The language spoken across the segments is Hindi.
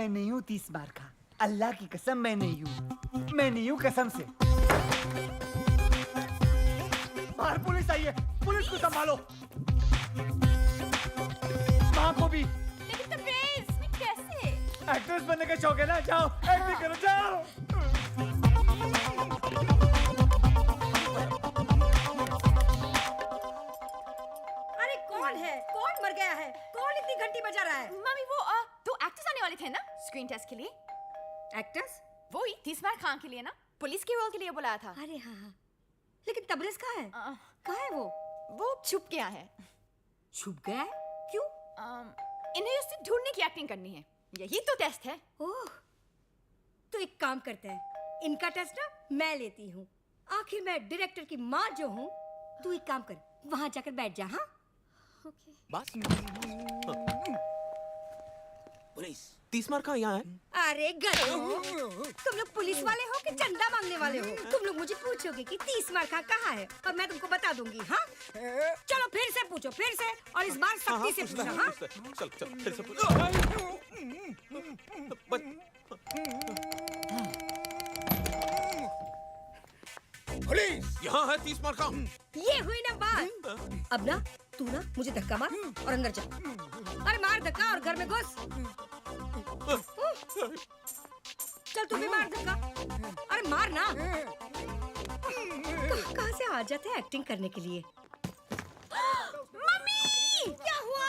मैं नहीं हूँ 30 मार खा। अल्लाह की कसम मैं नहीं हूँ, मैं नहीं हूँ कसम से। बाहर पुलिस आई है, पुलिस को संभालो। माँ को भी। लेकिन तबरेज़, मैं कैसे? एक्ट्रेस बनने का शौक है ना, जाओ एक्टिंग करो जाओ। अरे कौन है? कौन मर गया है? कौन इतनी घंटी बजा रहा है? मम्मी वो दो एक्टर्स आने वाले थे ना स्क्रीन टेस्ट के लिए। एक्टर्स? वो ही 30 मार खान के लिए ना, पुलिस के रोल के लिए बुलाया था। अरे हाँ हाँ। लेकिन तबरेज़ कहाँ है? कहाँ है वो? वो छुप गया है। छुप गया है? क्यों? इन्हें उससे ढूंढने की एक्टिंग करनी है, यही तो टेस्ट है। ओह, तो एक काम करते हैं, इनका टेस्ट ना मैं लेती हूँ। आखिर मैं डायरेक्टर की माँ जो हूँ। तू एक काम कर, वहाँ जाकर बैठ जा। हाँ ओके। बस पुलिस 30 मार कहाँ यहाँ है? अरे गधो, तुम लोग पुलिस वाले हो कि चंदा मांगने वाले हो? तुम लोग मुझे पूछोगे कि 30 मार कहाँ है और मैं तुमको बता दूंगी। हाँ चलो फिर से पूछो, फिर से, और इस बार सख्ती से पूछना। हाँ चल चल फिर से पूछ। पुलिस यहाँ है 30 मार कहाँ? ये हुई ना बात। अब ना तू ना मुझे धक्का मार और अंदर जा। अरे मार धक्का और घर में घुस। चल तू भी मार धक्का। अरे मार ना। कहाँ से आ जाते हैं एक्टिंग करने के लिए? मम्मी क्या हुआ?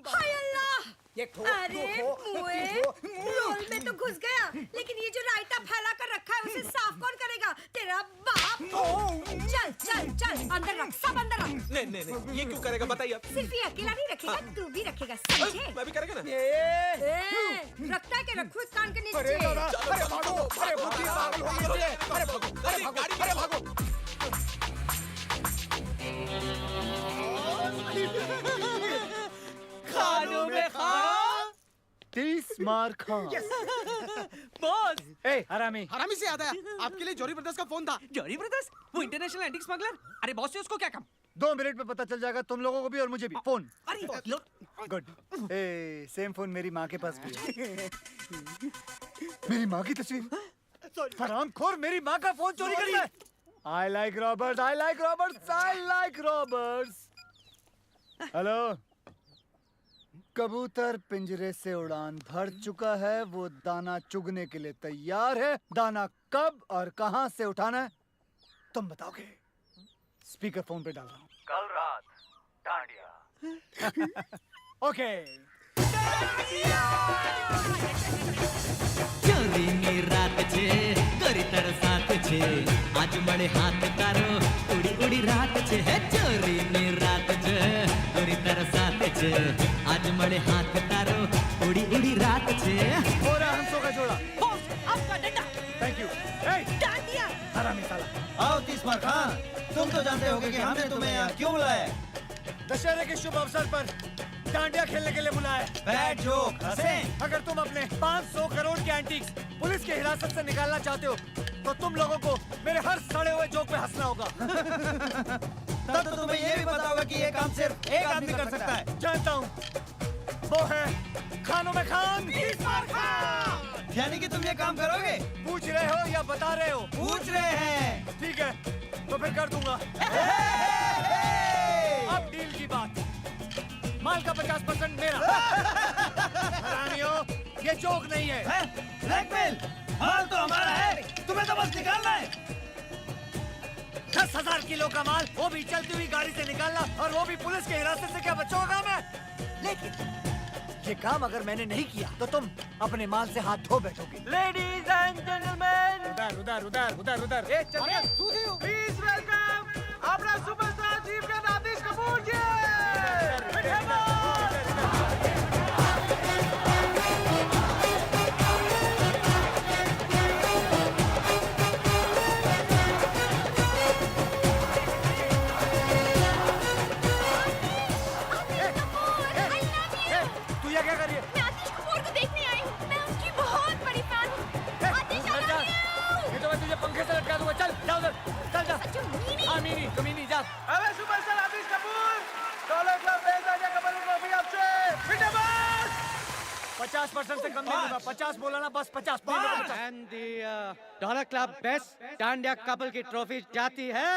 हाय अल्लाह। अरे मुए, रोल में तो घुस गया, लेकिन ये जो रायता फैला कर रखा है उसे साफ कौन करेगा? तेरा बाप। चल चल चल अंदर रख, सब अंदर रख। नहीं नहीं नहीं, ये क्यों करेगा बताइए आप। सिर्फ ये अकेला नहीं रखेगा, तू भी रखेगा, समझे? मैं भी करेगा ना। रखता है कि रखो इस कान के नीचे। अरे भागो, अरे बुद्धि पागल हो गई है। अरे भागो, अरे भागो, अरे भागो। खानों में खां 30 मार खा। बॉस, ए हरामी, हरामी से याद आया, आपके लिए जॉरी ब्रदर्स का फोन था। जॉरी ब्रदर्स? वो इंटरनेशनल एंटीक स्मगलर? अरे बॉस से उसको क्या काम? 2 मिनट में पता चल जाएगा तुम लोगों को भी और मुझे भी। फोन। अरे गुड। ए सेम फोन मेरी माँ के पास भी है। मेरी माँ की तस्वीर। हरामखोर मेरी माँ का फोन चोरी करता है। I like robbers, I like robbers, I like robbers. Hello. कबूतर पिंजरे से उड़ान भर चुका है, वो दाना चुगने के लिए तैयार है। दाना कब और कहां से उठाना है तुम बताओगे। स्पीकर फोन पे डाल रहा हूँ। कल रात डांडिया। ओके। ચોરીની રાત છે ગરીતર સાથ છે આજ મળે હાથ તારો ઉડી ઉડી રાત છે હે ચોરીની રાત છે ગરીતર સાથ છે આજ મળે હાથ તારો ઉડી ઉડી રાત છે हो रहा हंसों का जोड़ा। बॉस, आपका डंडा। Thank you. डाल दिया। हरामी साला। आओ 30 मार खान, तुम तो जानते होगे कि हमने तुम्हें यहाँ क्यों बुलाया है। दशहरे के शुभ अवसर पर डांडिया खेलने के लिए बुलाया है। बैड जोक, हंसें। अगर तुम अपने 500 करोड़ के एंटीक्स पुलिस की हिरासत से निकालना चाहते हो तो तुम लोगों को मेरे हर सड़े हुए जोक पे हंसना होगा। तब तो तुम्हें ये भी पता होगा कि ये काम सिर्फ एक आदमी कर सकता है। जानता हूँ, वो है खानों में खान। 30 मार खान। यानी कि तुम ये काम करोगे? पूछ रहे हो या बता रहे हो? पूछ रहे हैं। ठीक है, तो फिर कर दूंगा। अब डील की बात। माल का 50% मेरा। हरामियों, ये जोक नहीं है। ब्लैकमेल, माल तो हमारा है, तुम्हें तो बस निकालना है। 10,000 किलो का माल, वो भी चलती हुई गाड़ी से निकालना, और वो भी पुलिस की हिरासत से। क्या बच्चों का काम है? लेकिन ये काम अगर मैंने नहीं किया तो तुम अपने माल से हाथ धो बैठोगे। लेडीज एंड जेंटलमैन, उधर उधर उधर उधर उधर। चलिए प्लीज वेलकम अपना सुपरस्टार चीफ का नादिश कपूर जी। तू ये क्या कर रही है? मैं आतिश कपूर को देखने आई हूँ, मैं उसकी बहुत बड़ी फैन हूँ। आतिश ये तो मैं तुझे पंखे से लटका दूंगा। चल जा उधर, चल जा। अच्छा मीनी। हाँ मीनी, तो मीनी जा। कम नहीं लूंगा। 50 बोला ना, बस 50 नहीं लूंगा, 50। And the Dollar Club Best dandiya couple की ट्रॉफी जाती है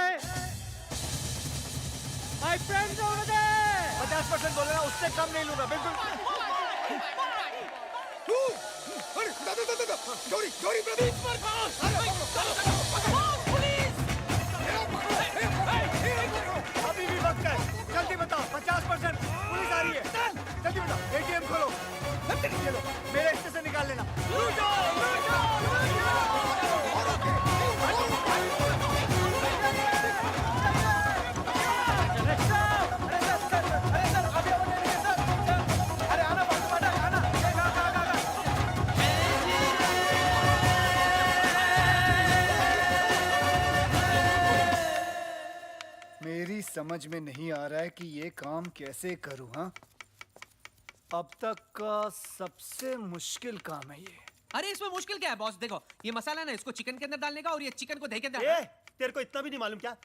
My friends over there! 50% बोला ना, उससे कम नहीं लूंगा, बिल्कुल। अरे चोरी चोरी ब्रदर अभी भी वक्त है, जल्दी बताओ। 50% पुलिस आ रही है, जल्दी बताओ। ATM खोलो, ये लो, मेरे हिस्से से निकाल लेना। लूटो, लूटो, मेरी समझ में नहीं आ रहा है कि ये काम कैसे करूं। हाँ, अब तक का सबसे मुश्किल काम है ये। अरे इसमें मुश्किल क्या है बॉस? देखो ये मसाला ना, इसको चिकन के अंदर डालने का और ये चिकन को दही के अंदर। तेरे को इतना भी नहीं मालूम क्या?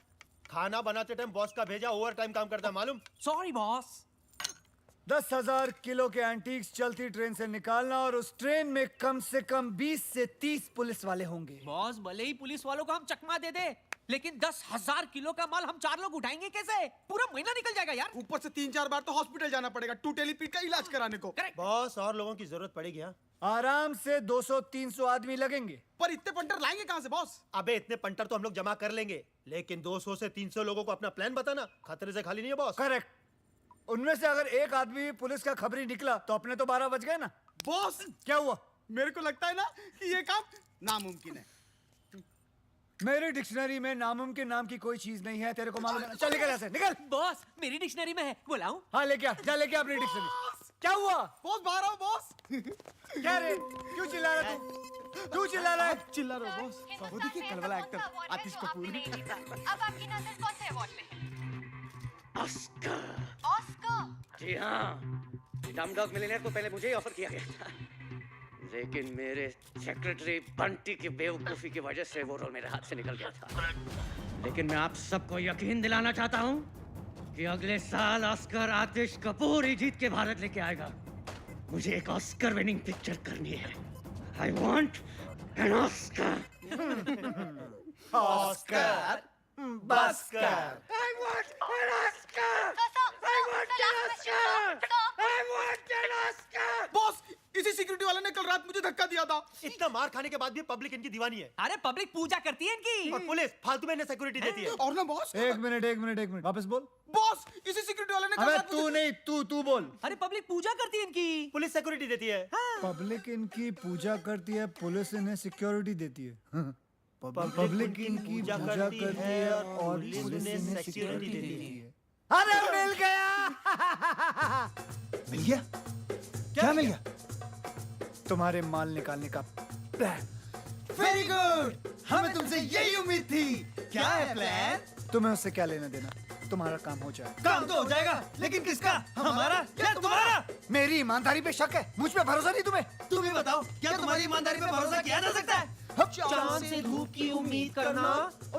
खाना बनाते टाइम बॉस का भेजा ओवर टाइम काम करता है, मालूम? Sorry boss. 10,000 किलो के एंटीक्स चलती ट्रेन से निकालना, और उस ट्रेन में कम से कम 20 से 30 पुलिस वाले होंगे। बॉस भले ही पुलिस वालों को हम चकमा दे दे, लेकिन 10,000 किलो का माल हम 4 लोग उठाएंगे कैसे? पूरा महीना निकल जाएगा यार। ऊपर से 3-4 बार तो हॉस्पिटल जाना पड़ेगा टूटेली पीठ का इलाज कराने को। बॉस और लोगों की जरूरत पड़ेगी। हाँ, आराम से 200-300 आदमी लगेंगे। पर इतने पंटर लाएंगे कहां से बॉस? अबे इतने पंटर तो हम लोग जमा कर लेंगे, लेकिन 200 से 300 लोगों को अपना प्लान बताना खतरे से खाली नहीं है बॉस। करेक्ट। उनमें से अगर एक आदमी पुलिस का खबरी निकला तो अपने तो 12 बज गए ना। बॉस क्या हुआ? मेरे को लगता है ना कि ये काम नामुमकिन है। मेरी डिक्शनरी में नामुमकिन नाम की कोई चीज नहीं है, तेरे को मालूम है ना? चल निकल ऐसे, निकल। बॉस मेरी डिक्शनरी में है, बुलाऊं? हाँ लेके आ, जा लेके आ अपनी डिक्शनरी। क्या हुआ? बॉस बाहर आओ बॉस। क्या रे, क्यों चिल्ला रहा तू? क्यों चिल्ला रहा है? चिल्ला रहा हो बॉस? वो देखिए कल वाला एक्टर आतिश कपूर। अब आपकी नजर कौन से अवार्ड पे है? ऑस्कर। जी हाँ, डमडॉग मिलियनेयर को पहले मुझे ही ऑफर किया गया था, लेकिन मेरे सेक्रेटरी बंटी की बेवकूफी की वजह से वो रोल मेरे हाथ से निकल गया था। लेकिन मैं आप सबको यकीन दिलाना चाहता हूँ कि अगले साल ऑस्कर आतिश कपूर ही जीत के भारत लेके आएगा। मुझे एक ऑस्कर विनिंग पिक्चर करनी है। I want an Oscar. Oscar बस्कर। I want an Oscar! I want an Oscar! I want an Oscar! Boss इसी सिक्योरिटी वाले ने कल रात मुझे धक्का दिया था। इतना मार खाने के बाद भी पब्लिक इनकी दीवानी है, अरे पब्लिक पूजा करती है इनकी। और पुलिस फालतू में इन्हें सिक्योरिटी देती है। और ना बॉस, एक मिनट वापस बोल। बॉस इसी सिक्योरिटी वाले ने कल अबे रात तू नहीं, तू बोल। अरे पब्लिक पूजा करती है इनकी। पुलिस सिक्योरिटी देती है। पब्लिक इनकी पूजा करती है, पुलिस इन्हें सिक्योरिटी देती है। पब्लिक इनकी पूजा करती है और पुलिस इन्हें सिक्योरिटी देती है। अरे मिल गया। मिल गया? क्या मिल गया? तुम्हारे माल निकालने का प्लान। वेरी गुड, हमें तुमसे यही उम्मीद थी। क्या है प्लान? तुम्हें उससे क्या लेना देना, तुम्हारा काम हो जाए। काम तो हो जाएगा, लेकिन किसका? हमारा या तुम्हारा? मेरी ईमानदारी पे शक है, मुझ पे भरोसा नहीं तुम्हें? तुम ही बताओ, क्या तुम्हारी ईमानदारी पे भरोसा किया जा सकता है? चांद से धूप की उम्मीद करना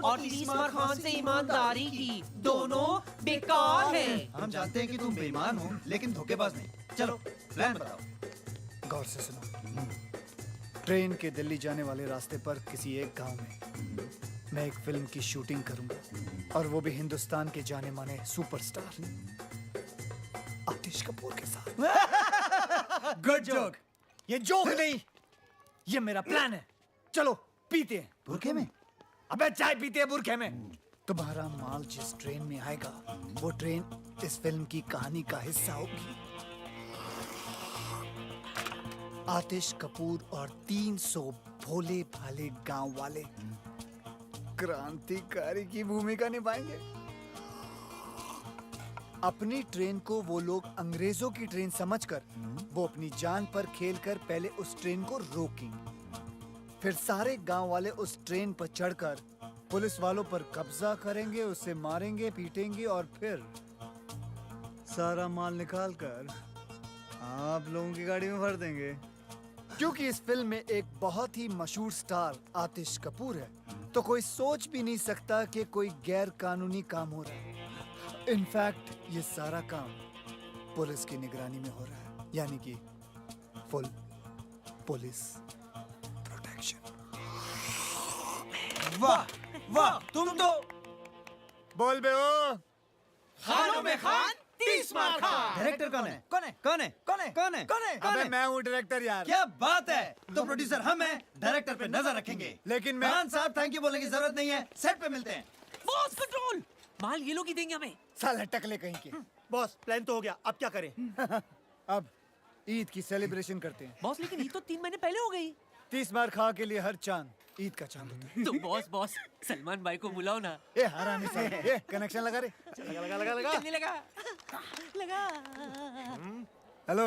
और तीसरा खान से ईमानदारी की, दोनों बेकार हैं। हम जानते हैं कि तुम बेईमान हो, लेकिन धोखेबाज नहीं। चलो प्लान बताओ। गौर से सुनो। ट्रेन के दिल्ली जाने वाले रास्ते पर किसी एक गांव में मैं एक फिल्म की शूटिंग करूंगा, और वो भी हिंदुस्तान के जाने माने सुपरस्टार आतिश कपूर के साथ। Good joke. ये जोक नहीं, ये मेरा प्लान है। चलो पीते हैं। बुरखे में? अबे चाय पीते हैं बुरखे में। तुम्हारा माल जिस ट्रेन में आएगा, वो ट्रेन इस फिल्म की कहानी का हिस्सा होगी। आतिश कपूर और 300 भोले भाले गांव वाले क्रांतिकारी की भूमिका निभाएंगे। अपनी ट्रेन को वो लोग अंग्रेजों की ट्रेन समझकर वो अपनी जान पर खेलकर पहले उस ट्रेन को रोकेंगे, फिर सारे गांव वाले उस ट्रेन पर चढ़कर पुलिस वालों पर कब्जा करेंगे, उसे मारेंगे, पीटेंगे, और फिर सारा माल निकालकर आप लोगों की गाड़ी में भर देंगे। क्योंकि इस फिल्म में एक बहुत ही मशहूर स्टार आतिश कपूर है, तो कोई सोच भी नहीं सकता कि कोई गैर कानूनी काम हो रहा है। इनफैक्ट ये सारा काम पुलिस की निगरानी में हो रहा है, यानी कि फुल पुलिस प्रोटेक्शन। वाह वाह, तुम तो बोल बे ओ। खानों में खान 30 मार खान। डायरेक्टर कौन है? कौन है? कौन है? कौन है? कौन है? कौन है? कौन अबे है? मैं हूँ डायरेक्टर यार। क्या बात है, तो प्रोड्यूसर हम हैं, डायरेक्टर पे नजर रखेंगे। लेकिन मैं खान साहब थैंक यू बोलने की जरूरत नहीं है, सेट पे मिलते हैं। बॉस कंट्रोल, माल ये लोग ही देंगे हमें। साला टकले कहीं के। बॉस प्लान तो हो गया, अब क्या करें? अब ईद की सेलिब्रेशन करते हैं। बॉस लेकिन ये तो 3 महीने पहले हो गई। 30 मार खा के लिए हर चांद ईद का चांद होता है। तो बॉस सलमान भाई को बुलाओ ना। ए हरामी साला, ये कनेक्शन लगा रे। लगा। चलने लगा। हेलो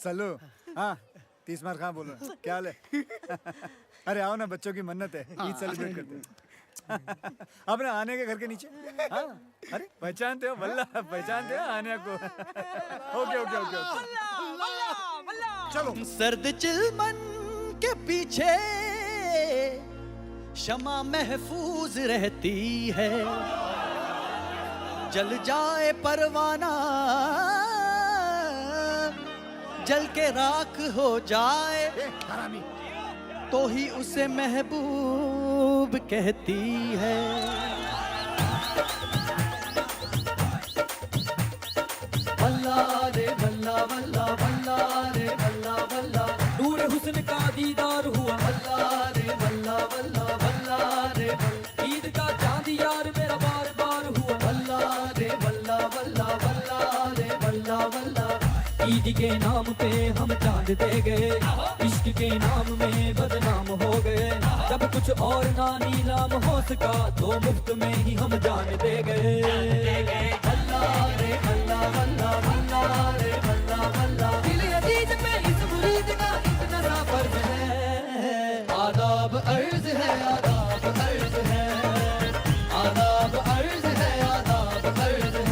सल्लू। हाँ 30 मार खा बोलो, क्या हाल है? अरे आओ ना, बच्चों की मन्नत है, ईद सेलिब्रेट करते हैं। अपने आने के घर के नीचे। हाँ अरे पहचानते हो बल्ला, पहचानते हो आने को। ओके। चलो। सर्द चिलमन के पीछे शमा महफूज रहती है, जल जाए परवाना जल के राख हो जाए हरामी। तो ही उसे महबूब कहती है। बल्ला रे बल्ला बल्ला बल्ला रे बल्ला बल्ला, नूर हुस्न का दीदार हुआ। बल्ला रे बल्ला बल्ला बल्ला रे बल्ला, ईद का चांद यार मेरा बार बार हुआ। बल्ला रे बल्ला बल्ला बल्ला रे बल्ला बल्ला। ईद के नाम पे हम चांद दे गए, इश्क के नाम में बदनाम हो गए। जब कुछ और ना नीलाम हो सका तो मुफ्त में ही हम जान दे गए। बल्ला रे बल्ला बल्ला बल्ला रे बल्ला बल्ला, दिल अजीज पे इस मुरीद का इतना सा फर्ज है। आदाब अर्ज है, आदाब अर्ज है, आदाब अर्ज है, आदाब अर्ज है,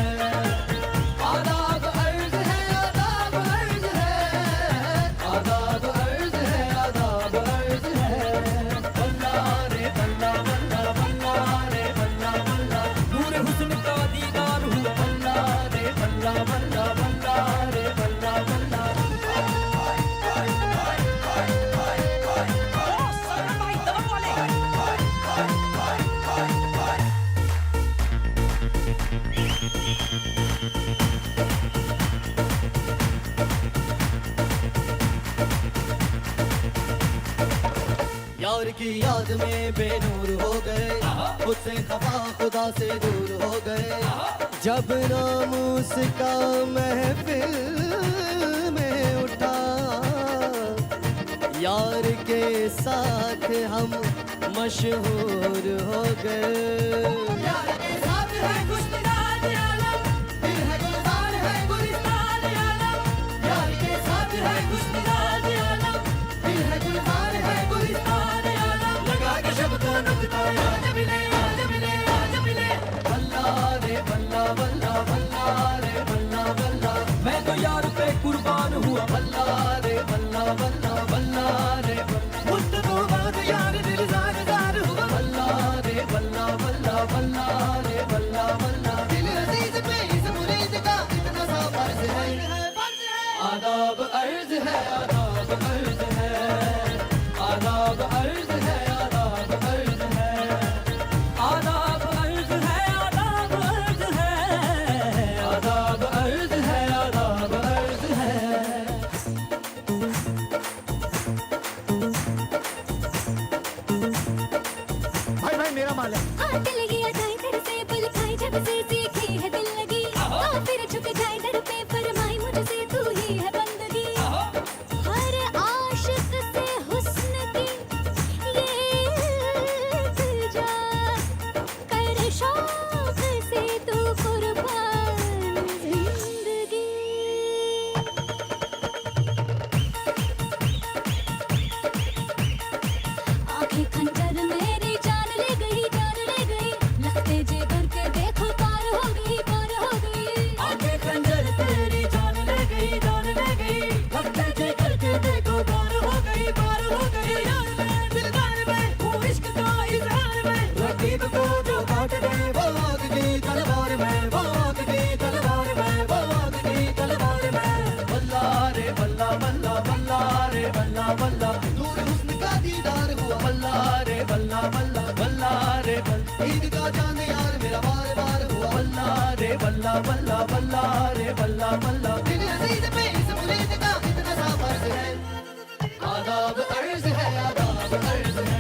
आदाब अर्ज है, आदाब अर्ज है, आदाब अर्ज है, आदाब अर्ज है। बल्ला रे बल्ला बल्ला बल्ला रे बल्ला बल्ला, नूर हुस्न का दीदार हुआ। बल्ला रे बल्ला बल्ला बल्ला रे बल्ला बल्ला। यार की याद में बेनूर हो गए, खुद से खफा खुदा से दूर हो गए। जब नाम उसका महफिल में उठा, यार के साथ हम मशहूर हो गए। यार के साथ है खुशनिगार आलम, दिल है गुलजार है गुलिस्तान आलम। यार के साथ है खुशनिगार आलम, दिल है गुलजार है गुलिस्तान आलम। लगा के शब्दों नुक्ता आज मिले आज मिले आज मिले। बल्ला रे बल्ला बल्ला बल्ला रे बल्ला बल्ला, मैं तो यार पे कुर्बान हुआ। बल्ला रे बल्ला बल्ला बल्ला रे बल्ला, मुस्तफा बाद यार दिल ज़ार हुआ। बल्ला रे बल्ला बल्ला बल्ला रे बल्ला बल्ला। दिल अजीज पे इस मुरीद का इतना सा फर्ज है। आदाब अर्ज है, आदाब अर्ज है, आदाब अर्ज है, आदाब अर्ज है, आदाब अर्ज है, आदाब अर्ज है, आदाब अर्ज है, आदाब अर्ज है। भाई मेरा माल है। दिल गया जाए तेरे से बुल खाए जब से सीखी है दिल लगी। फिर झुक जाए दर पे फरमाई मुझसे तू ही है बंदगी। हर आशिक से हुस्न की बल्ला बल्ला बल्ला रे बल्ला ईद का चांद यार मेरा बार बार हुआ बल्ला रे बल्ला बल्ला बल्ला रे बल्ला बल्ला दिल अजीज पे इस मुरीद का कितना सा फर्ज है आदाब अर्ज है आदाब अर्ज है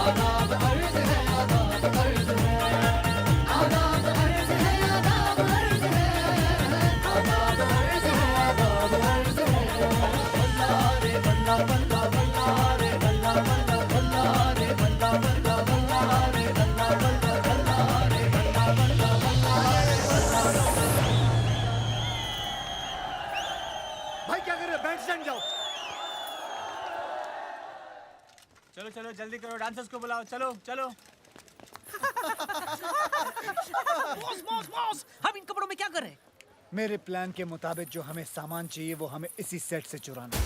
आदाब अर्ज है आदाब अर्ज है आदाब अर्ज है आदाब अर्ज है आदाब अर्ज है आदाब अर्ज है बल्ला रे बल्ला बल्ला बल्ला रे बल्ला बल्ला बल्ला रे बल्ला बल्ला बल्ला रे बल्ला बल्ला बल्ला रे बल्ला बल्ला बल्ला रे बल्ला भाई क्या कर रहे हो? बैंड स्टैंड जाओ। चलो चलो जल्दी करो, डांसर्स को बुलाओ, चलो चलो। बॉस बॉस बॉस, हम इन कपड़ों में क्या कर रहे हैं? मेरे प्लान के मुताबिक जो हमें सामान चाहिए वो हमें इसी सेट से चुराना है।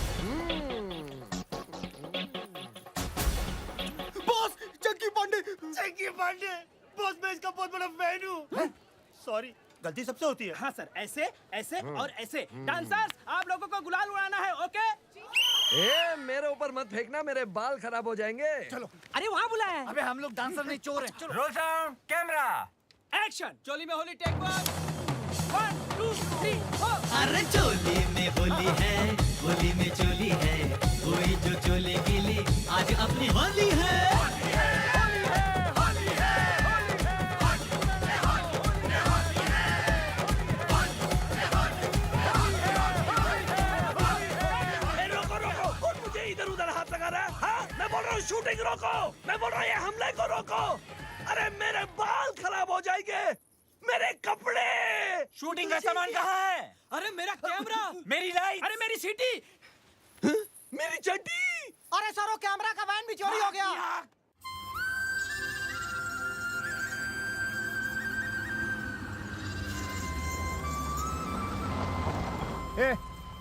बॉस चंकी पांडे। चंकी पांडे बॉस, मैं इसका बहुत बड़ा फैन हूँ। सॉरी, गलती सबसे होती है। हाँ सर, ऐसे ऐसे और ऐसे। डांसर्स, आप लोगों को गुलाल उड़ाना है, ओके? ए, मेरे ऊपर मत फेंकना, मेरे बाल खराब हो जाएंगे। चलो। अरे वहाँ बुलाया है। अबे हम लोग डांसर नहीं, चोर हैं। चलो। Roll sound camera action. चोली में होली, टेक 1 2 3 4। अरे चोली में होली है, होली में चोली है, कोई जो चोले गिली आज अपनी होली है। इधर उधर हाथ लगा रहा है, हाँ? मैं बोल रहा हूँ शूटिंग रोको, मैं बोल रहा हूँ ये हमले को रोको। अरे मेरे बाल खराब हो जाएंगे, मेरे कपड़े। शूटिंग का सामान कहाँ है? अरे मेरा कैमरा, मेरी लाइट, अरे मेरी सीटी, मेरी चड्डी। अरे सरो, कैमरा का वैन भी चोरी हो गया। ए,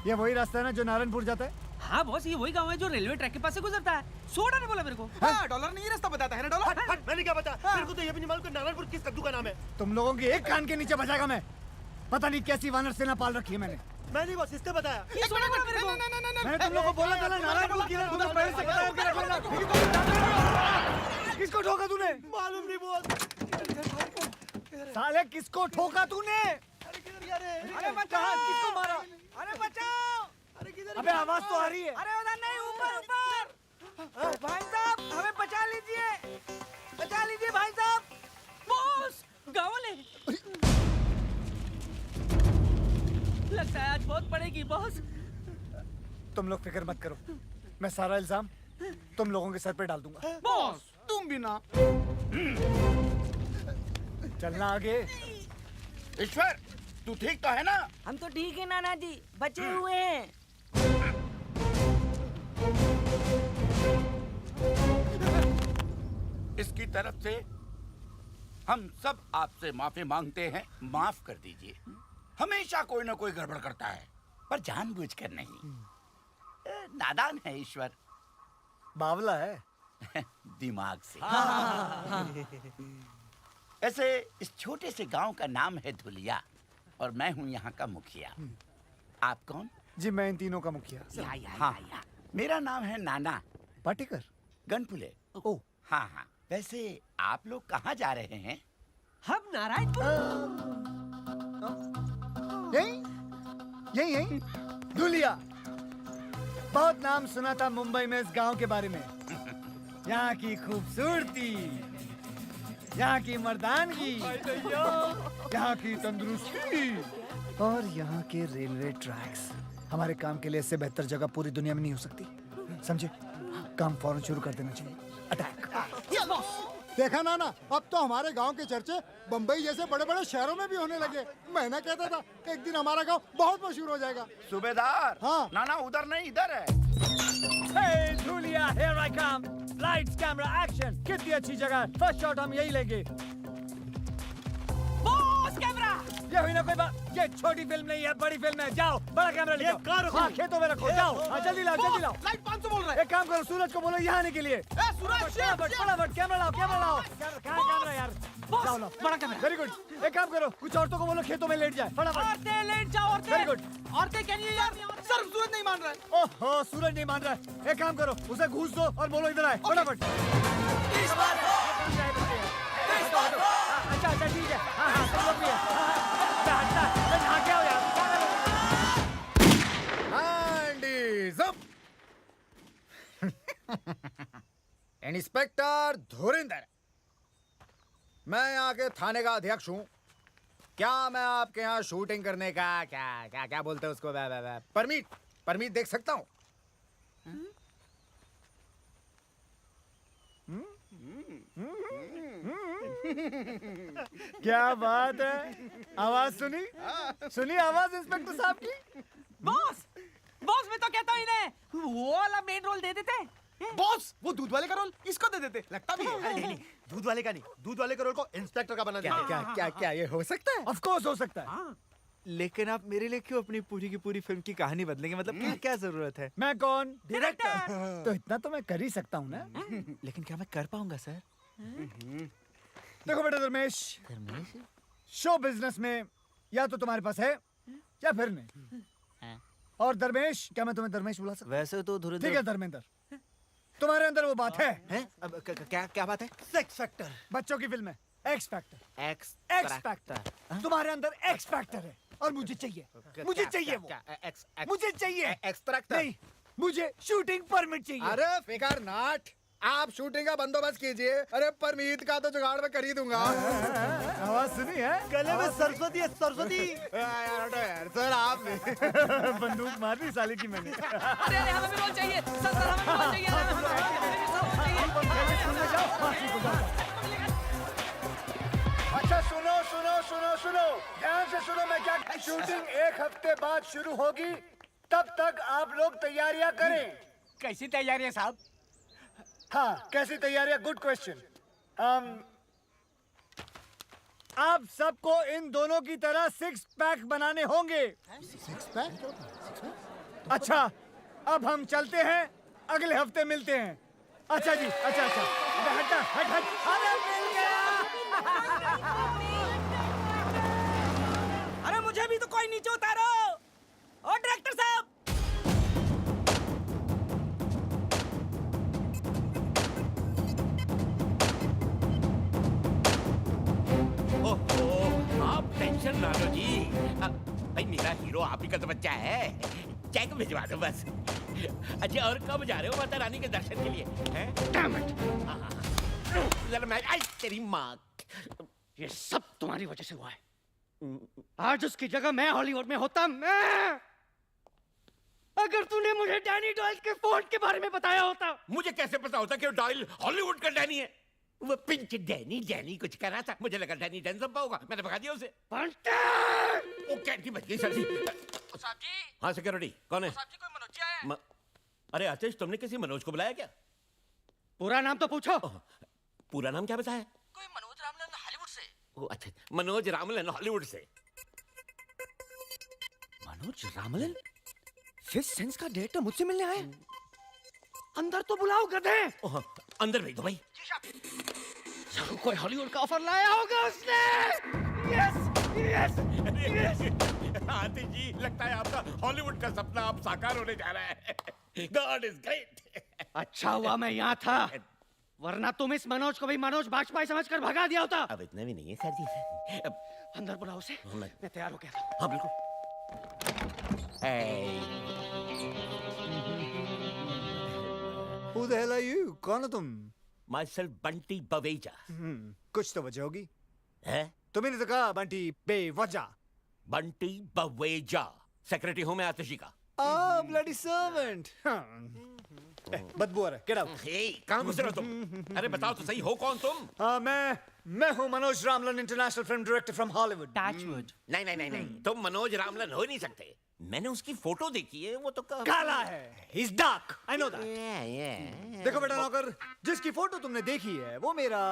ये वही रास्ता है ना जो नारायणपुर जाता है? हाँ बॉस, ये वही गांव है जो रेलवे ट्रैक के पास से गुजरता है। सोडा ने बोला मेरे को। हाँ, डॉलर नहीं रास्ता बताता है ना, डॉलर। हट, मैंने क्या बता? मेरे को तो ये भी नहीं मालूम कि नारायणपुर किस कद्दू का नाम है। तुम लोगों की एक कान के नीचे बजाएगा मैं। पता नहीं कैसी वानर सेना पाल रखी है मैंने। मैं नहीं बॉस, इसने बताया। ये सोडा बोला मेरे को। मैंने तुम लोगों को बोला था ना नारायणपुर किधर, तुम्हें पहले से पता होगा रख लेना। किसको ठोका तूने? मालूम नहीं बॉस। साले किसको ठोका तूने? अरे बचाओ, किसको मारा? अरे बचाओ। अबे आवाज तो आ रही है। अरे उधर नहीं, ऊपर ऊपर। भाई साहब, हमें बचा लीजिए, बचा लीजिए भाई साहब। बॉस, गाँव वाले। लगता है आज बहुत पड़ेगी बॉस। तुम लोग फिक्र मत करो, मैं सारा इल्जाम तुम लोगों के सर पे डाल दूंगा। बॉस, तुम भी ना। चलना आगे। ईश्वर, तू ठीक तो है ना? हम तो ठीक है नाना जी, बचे हुए हैं। इसकी तरफ से हम सब आपसे माफी मांगते हैं, माफ कर दीजिए। हमेशा कोई ना कोई गड़बड़ करता है, पर जानबूझकर नहीं। नादान है ईश्वर। बावला है। दिमाग से। ऐसे इस छोटे से गांव का नाम है धुलिया और मैं हूं यहाँ का मुखिया। आप कौन? जी मैं इन तीनों का मुखिया। हाँ, मेरा नाम है नाना पाटेकर। गनपुले। ओ हाँ हाँ, वैसे आप लोग कहाँ जा रहे हैं? हम नारायणपुर। यही यही यही धुलिया। बहुत नाम सुना था मुंबई में इस गांव के बारे में। यहाँ की खूबसूरती, यहाँ की मर्दानगी, यहाँ की तंदुरुस्ती और यहाँ के रेलवे ट्रैक्स। हमारे काम के लिए इससे बेहतर जगह पूरी दुनिया में नहीं हो सकती। समझे? काम फौरन शुरू कर देना चाहिए। अटैक। देखा ना, अब तो हमारे गांव के चर्चे बम्बई जैसे बड़े बड़े शहरों में भी होने लगे। मैं ना कहता था एक दिन हमारा गांव बहुत मशहूर हो जाएगा। सूबेदार। हाँ। नाना उधर नहीं, इधर है। Hey, Julia, here I come. Lights, camera, action. कितनी अच्छी जगह। फर्स्ट शॉट हम यही लेंगे। Boss, camera. ये हुई ना कोई बात। ये छोटी फिल्म नहीं है, बड़ी फिल्म है। जाओ बड़ा कैमरा लेके आओ। हाँ, खेतों में रखो। जाओ जल्दी लाओ, जल्दी लाओ। लाइट 500 बोल रहा है। एक काम करो, सूरज को बोलो यहाँ आने के लिए। फटाफट कैमरा लाओ, कैमरा लाओ। कहाँ कैमरा यार? जाओ लाओ बड़ा कैमरा। Very good. एक काम करो, कुछ औरतों को बोलो खेतों में लेट जाए। फटाफट औरतें लेट जाओ, औरतें। Very good. औरतें कैन यू यार? सर सूरज नहीं मान रहा है। ओहो, सूरज नहीं मान रहा है। एक काम करो, उसे घूस दो और बोलो इधर आए। फटाफट। अच्छा अच्छा ठीक है। हाँ हाँ सब लोग भी है। हाँ क्या हो यार? इंस्पेक्टर धुरिंदर, मैं यहाँ के थाने का अध्यक्ष हूँ। क्या मैं आपके यहाँ शूटिंग करने का क्या क्या क्या बोलते हैं उसको परमिट देख सकता हूँ? क्या बात है? आवाज सुनी? सुनी आवाज इंस्पेक्टर साहब की? बॉस बॉस, मैं तो कहता हूँ इन्हें वो वाला मेन रोल दे देते। बॉस वो दूध वाले का रोल इसको दे देते, लगता भी है। नहीं, दूध वाले का नहीं, दूध वाले का रोल को इंस्पेक्टर का बना दिया। क्या ये हो सकता है? ऑफ कोर्स हो सकता है। लेकिन आप मेरे लिए क्यों अपनी पूरी की पूरी फिल्म की कहानी बदलेंगे? मतलब क्या जरूरत है? मैं कौन? डायरेक्टर। तो इतना तो मैं कर ही सकता हूँ ना। लेकिन क्या मैं कर पाऊंगा सर? देखो बेटा धर्मेश, शो बिजनेस में या तो तुम्हारे पास है या फिर नहीं। और धर्मेश, क्या मैं तुम्हें धर्मेश बुला सकता? वैसे तो धुरंधर। ठीक है धर्मेंद्र, तुम्हारे अंदर वो बात है। अब क्या बात है? Sex factor. बच्चों की फिल्म है एक्स फैक्टर। X factor. तुम्हारे अंदर एक्स फैक्टर है और मुझे चाहिए, मुझे चाहिए वो। मुझे चाहिए एक्सट्रैक्टर नहीं, मुझे शूटिंग परमिट चाहिए। अरे फिकर नाट, आप शूटिंग का बंदोबस्त कीजिए। अरे परमीत का तो जुगाड़ में कर ही दूंगा। आवाज सुनी है? गले में सरस्वती है, सरस्वती। यार सर आप बंदूक मार दी साले की मैंने। अरे हमें भी रोल चाहिए सर, हमें भी रोल चाहिए। अच्छा सुनो सुनो सुनो सुनो, ध्यान से सुनो। मैं क्या, शूटिंग 1 हफ्ते बाद शुरू होगी, तब तक आप लोग तैयारियां करें। कैसी तैयारियां साहब? हाँ, कैसी तैयारियां? Good question. आप सबको इन दोनों की तरह 6 पैक बनाने होंगे। 6 पैक? अच्छा, अब हम चलते हैं, अगले हफ्ते मिलते हैं। अच्छा जी, अच्छा। हट। अरे मिल गया। अरे मुझे भी तो कोई नीचे उतारो। और डायरेक्टर साहब, आप टेंशन ना लो जी। भाई मेरा हीरो आप ही का तो बच्चा है, चेक भिजवा दो बस। अच्छा और कब जा रहे हो माता रानी के दर्शन के लिए? जरा मैं, आई तेरी माँ, ये सब तुम्हारी वजह से हुआ है। आज उसकी जगह मैं हॉलीवुड में होता। मैं अगर तूने मुझे डैनी डॉयल के फोन के बारे में बताया होता। मुझे कैसे पता होता कि डॉयल हॉलीवुड का डैनी है? वो पिंच डैनी कुछ कर रहा था, मुझे लगा डैनी डेंजम्पा होगा, मैंने भगा दिया उसे। वो कैंटी बच गई सर जी। हाँ सिक्योरिटी, कौन है? कोई मनोज जी आया है? अरे आतिश, तुमने किसी मनोज को बुलाया क्या? पूरा नाम तो पूछो। पूरा नाम क्या बताया? कोई मनोज रामलन हॉलीवुड से। ओ अच्छा, मनोज रामलन हॉलीवुड से। मनोज रामलन फिफ्थ सेंस का डायरेक्टर मुझसे मिलने आए। अंदर तो बुलाओ गधे। अंदर भेज दो भाई। जरूर कोई हॉलीवुड का ऑफर लाया होगा उसने। यस। आतिश जी, लगता है आपका हॉलीवुड का सपना अब साकार होने जा रहा है। God is great. अच्छा हुआ मैं यहाँ था, वरना तुम इस मनोज को भी मनोज बाजपेयी समझकर भगा दिया होता। अब इतना भी नहीं है सर जी। अंदर बुलाओ उसे, मैं तैयार हो गया था। हाँ बिल्कुल। Who the hell are you? कौन हो तुम? Myself बंटी बवेजा। कुछ तो वजह होगी। है? तुमने तो कहा बंटी बेवजह। बंटी बवेजा, सेक्रेटरी हूँ मैं आतिशी का। bloody servant। बदबू आ रहा है, get out। कहाँ घुस रहे हो तुम? अरे बताओ तो सही, हो कौन तुम? मैं हूँ Manoj Ramlan, international film director from Hollywood. Touchwood. नहीं, तुम मनोज रामलन हो नहीं सकते। मैंने उसकी फोटो देखी है, वो तो काला है। He's dark, I know that। देखो बेटा नौकर, जिसकी फोटो तुमने देखी है वो मेरा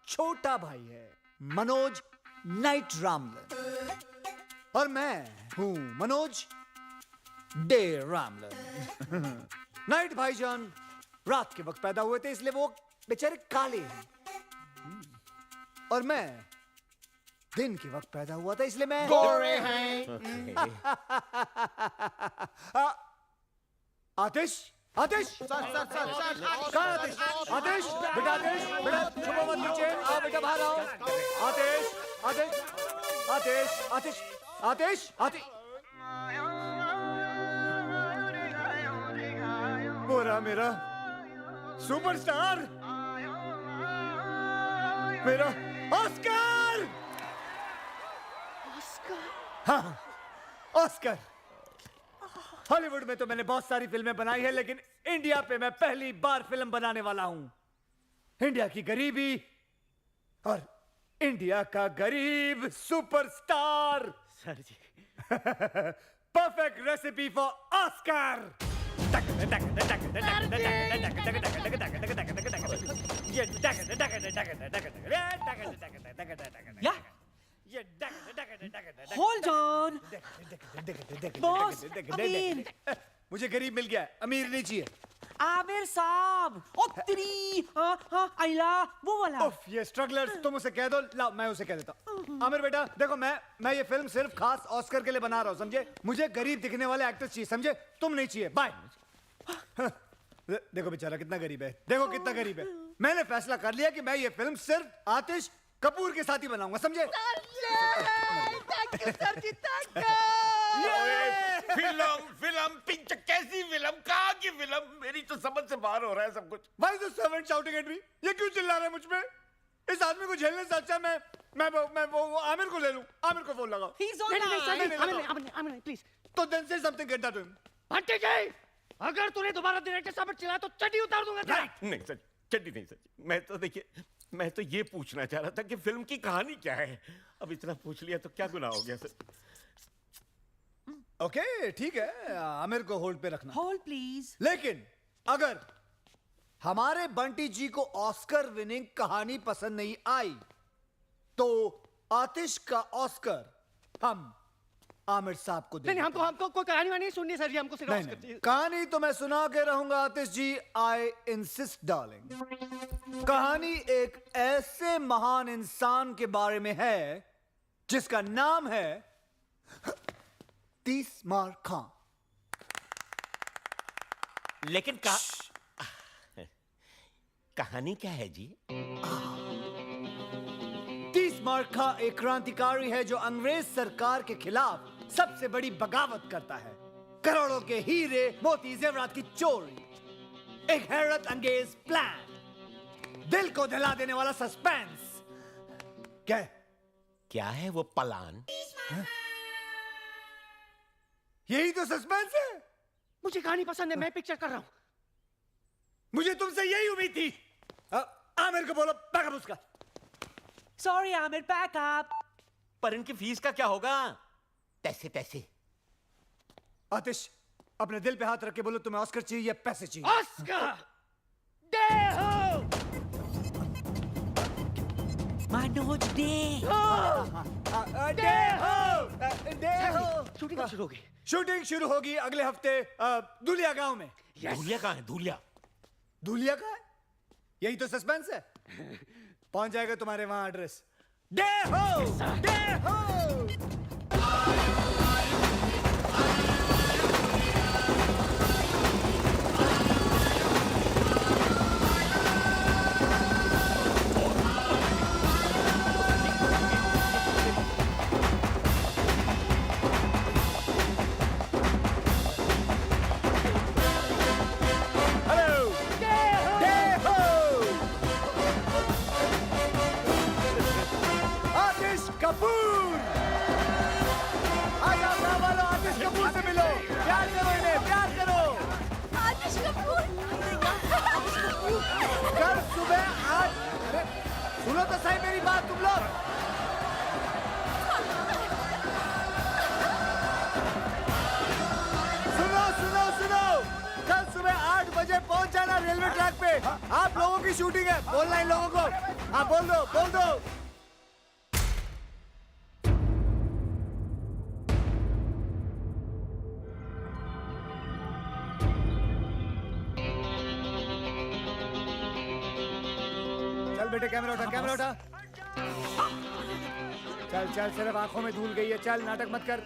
छोटा भाई है, मनोज नाइट रामलन। और मैं हूं मनोज डे रामलन। नाइट भाईजान रात के वक्त पैदा हुए थे, इसलिए वो बेचारे काले हैं। और मैं दिन के वक्त पैदा हुआ था, इसलिए मैं गोरे हैं। आतिश, आतिश, कहाँ आतिश? आतिश, बेटा आतिश, बेटा छुपो मत नीचे, आओ बेटा बाहर आओ। आतिश, आतिश, आतिश, आतिश, आतिश, आतिश। पूरा मेरा सुपरस्टार, मेरा ऑस्कर। हाँ, ऑस्कर। हॉलीवुड में तो मैंने बहुत सारी फिल्में बनाई है, लेकिन इंडिया पे मैं पहली बार फिल्म बनाने वाला हूं। इंडिया की गरीबी और इंडिया का गरीब सुपरस्टार। सर जी। Perfect recipe for Oscar. Hold on. Boss, अमीर। मुझे गरीब मिल गया, अमीर नहीं चाहिए। आमिर साहब, ओ तेरी, हाँ, आइला, वो वाला। उफ, ये स्ट्रगलर्स, तुम उसे कह दो। लाओ, मैं उसे कह देता हूँ। आमिर बेटा, देखो मैं ये फिल्म सिर्फ खास ऑस्कर के लिए बना रहा हूँ, समझे? मुझे गरीब दिखने वाले एक्टर्स चाहिए, समझे? तुम नहीं चाहिए। बाय। देखो बेचारा कितना गरीब है, देखो कितना गरीब है। मैंने फैसला कर लिया कि मैं ये फिल्म सिर्फ आतिश कपूर के साथ ही बनाऊंगा, समझे? फिल्म पिक्चर, कैसी फिल्म, कहाँ की फिल्म? मेरी तो समझ से बाहर हो रहा है सब कुछ। Why is the servant shouting at me? ये क्यों चिल्ला रहा है मुझ पे? इस आदमी को झेलने से अच्छा मैं वो आमिर को ले लूं। आमिर को फोन लगाओ। He's on line. Aamir please. तो then say something, get that to him. भट्टी जी, अगर तूने दोबारा डायरेक्टर साहब पर चिल्लाया तो चड्डी उतार दूंगा तेरा। नहीं सर, चड्डी नहीं सर। मैं तो देखिए, मैं तो ये पूछना चाह रहा था कि फिल्म की कहानी क्या है। अब इतना पूछ लिया तो क्या गुनाह हो गया सर? ओके, ठीक है, आमिर को होल्ड पे रखना। Hold please. लेकिन अगर हमारे बंटी जी को ऑस्कर विनिंग कहानी पसंद नहीं आई, तो आतिश का ऑस्कर हम आमिर साहब को देंगे। नहीं, हमको कोई कहानी वानी नहीं सुननी सर जी, हमको सिर्फ नहीं, ऑस्कर नहीं, चाहिए। कहानी तो मैं सुना के रहूंगा आतिश जी। I insist darling. कहानी एक ऐसे महान इंसान के बारे में है जिसका नाम है तीसमार खां। लेकिन कहानी क्या है जी? तीसमार खां एक क्रांतिकारी है जो अंग्रेज सरकार के खिलाफ सबसे बड़ी बगावत करता है। करोड़ों के हीरे, मोती, जेवरात की चोरी, एक हैरत अंगेज प्लान, दिल को दहिला देने वाला सस्पेंस। क्या है वो प्लान? यही तो सस्पेंस है। मुझे कहानी पसंद है, मैं पिक्चर कर रहा हूँ। मुझे तुमसे यही उम्मीद थी। आमिर को बोलो बैक अप उसका। Sorry Aamir, back up. पर इनकी फीस का क्या होगा? पैसे। आतिश, अपने दिल पे हाथ रख के बोलो तुम्हें ऑस्कर चाहिए या पैसे चाहिए? ऑस्कर दे हो। मनोज डे। शूटिंग शुरू होगी। शूटिंग शुरू होगी अगले हफ्ते दुलिया गांव में। धूलिया कहाँ है? धूलिया का है? यही तो सस्पेंस है। पहुंच जाएगा तुम्हारे वहां एड्रेस। डे हो। कपूर, आजा वालों, आतिश कपूर से मिलो। प्यार करो इन्हें, प्यार करो। आतिश कपूर। कल सुबह 8। अरे सुनो तो सही मेरी बात तुम लोग। सुनो। कल सुबह 8 बजे पहुंच जाना रेलवे ट्रैक पे। आप लोगों की शूटिंग है। बोलना इन लोगों को। हाँ बोल दो। बेटे कैमरा उठा, कैमरा उठा। चल चल, सिर्फ आंखों में धूल गई है, चल नाटक मत कर।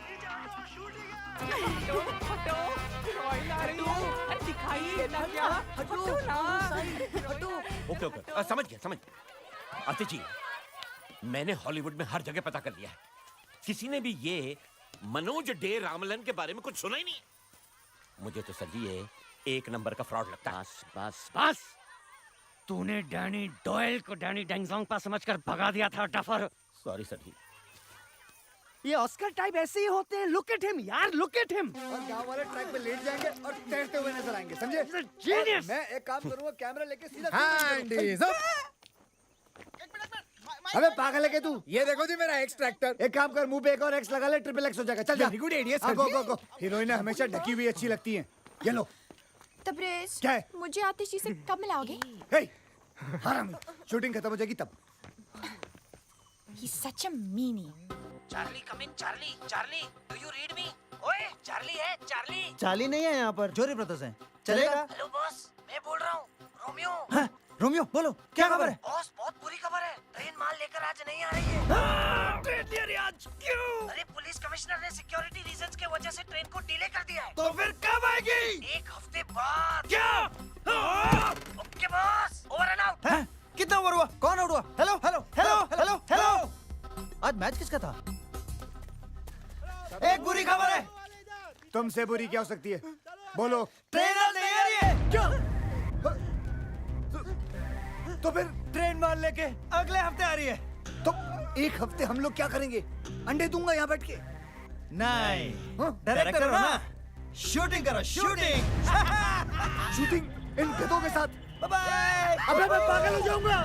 ओके ओके, समझ गया। आतिश जी, मैंने हॉलीवुड में हर जगह पता कर लिया है, किसी ने भी ये मनोज डे रामलन के बारे में कुछ सुना ही नहीं। मुझे तो सर जी ये एक नंबर का फ्रॉड लगता है। बस तूने डैनी डॉयल को डैनी डेंगजोंगपा समझकर भगा दिया था डफर। सॉरी सर जी। ये ऑस्कर टाइप ऐसे ही होते हैं। लुक एट हिम यार, लुक एट हिम। और गांव वाले ट्रैक पे लेट जाएंगे और तैरते हुए नजर आएंगे, समझे? जीनियस। मैं एक काम करूंगा, कैमरा लेके सीधा हैंडीज अप। अबे पागल है क्या तू? ये देखो जी मेरा एक्स ट्रैक्टर। एक काम कर, मुंह पे एक और एक्स लगा ले, ट्रिपल एक्स हो जाएगा। चल जा। Very good idea sir. Go. Heroine हमेशा ढकी हुई अच्छी लगती हैं। ये लो। तबरेज, क्या है? मुझे आतिश जी से कब मिलाओगे? हे, हरामी, शूटिंग खत्म हो जाएगी तब। He's such a meanie. Charlie coming, Charlie do you read me? ओए चार्ली है, चार्ली। चार्ली नहीं है यहाँ पर, जोरी ब्रदर्स हैं। चलेगा? हेलो बॉस, मैं बोल रहा हूँ रोमियो। हाँ, रोमियो बोलो, क्या खबर है? बॉस बहुत बुरी खबर है, ट्रेन माल लेकर आज नहीं आ रही है। ट्रेन आज क्यों? अरे पुलिस कमिश्नर ने सिक्योरिटी रीजंस के वजह से ट्रेन को डिले कर दिया है। तो फिर कब आएगी? एक हफ्ते बाद। क्या? Okay boss, over and out. हैं? कितना ओवर हुआ? कौन आउट हुआ? हेलो। आज मैच किसका था? एक बुरी खबर है। तुमसे बुरी क्या हो सकती है? बोलो। ट्रेन आज नहीं आ रही है। क्या? तो फिर ट्रेन मार लेके अगले हफ्ते आ रही है। तो एक हफ्ते हम लोग क्या करेंगे? अंडे दूंगा यहाँ बैठ के। नहीं, हाँ? डायरेक्टर हो ना? शूटिंग करो, शूटिंग। शूटिंग इन गधों के साथ? बाय। अबे मैं पागल हो जाऊंगा।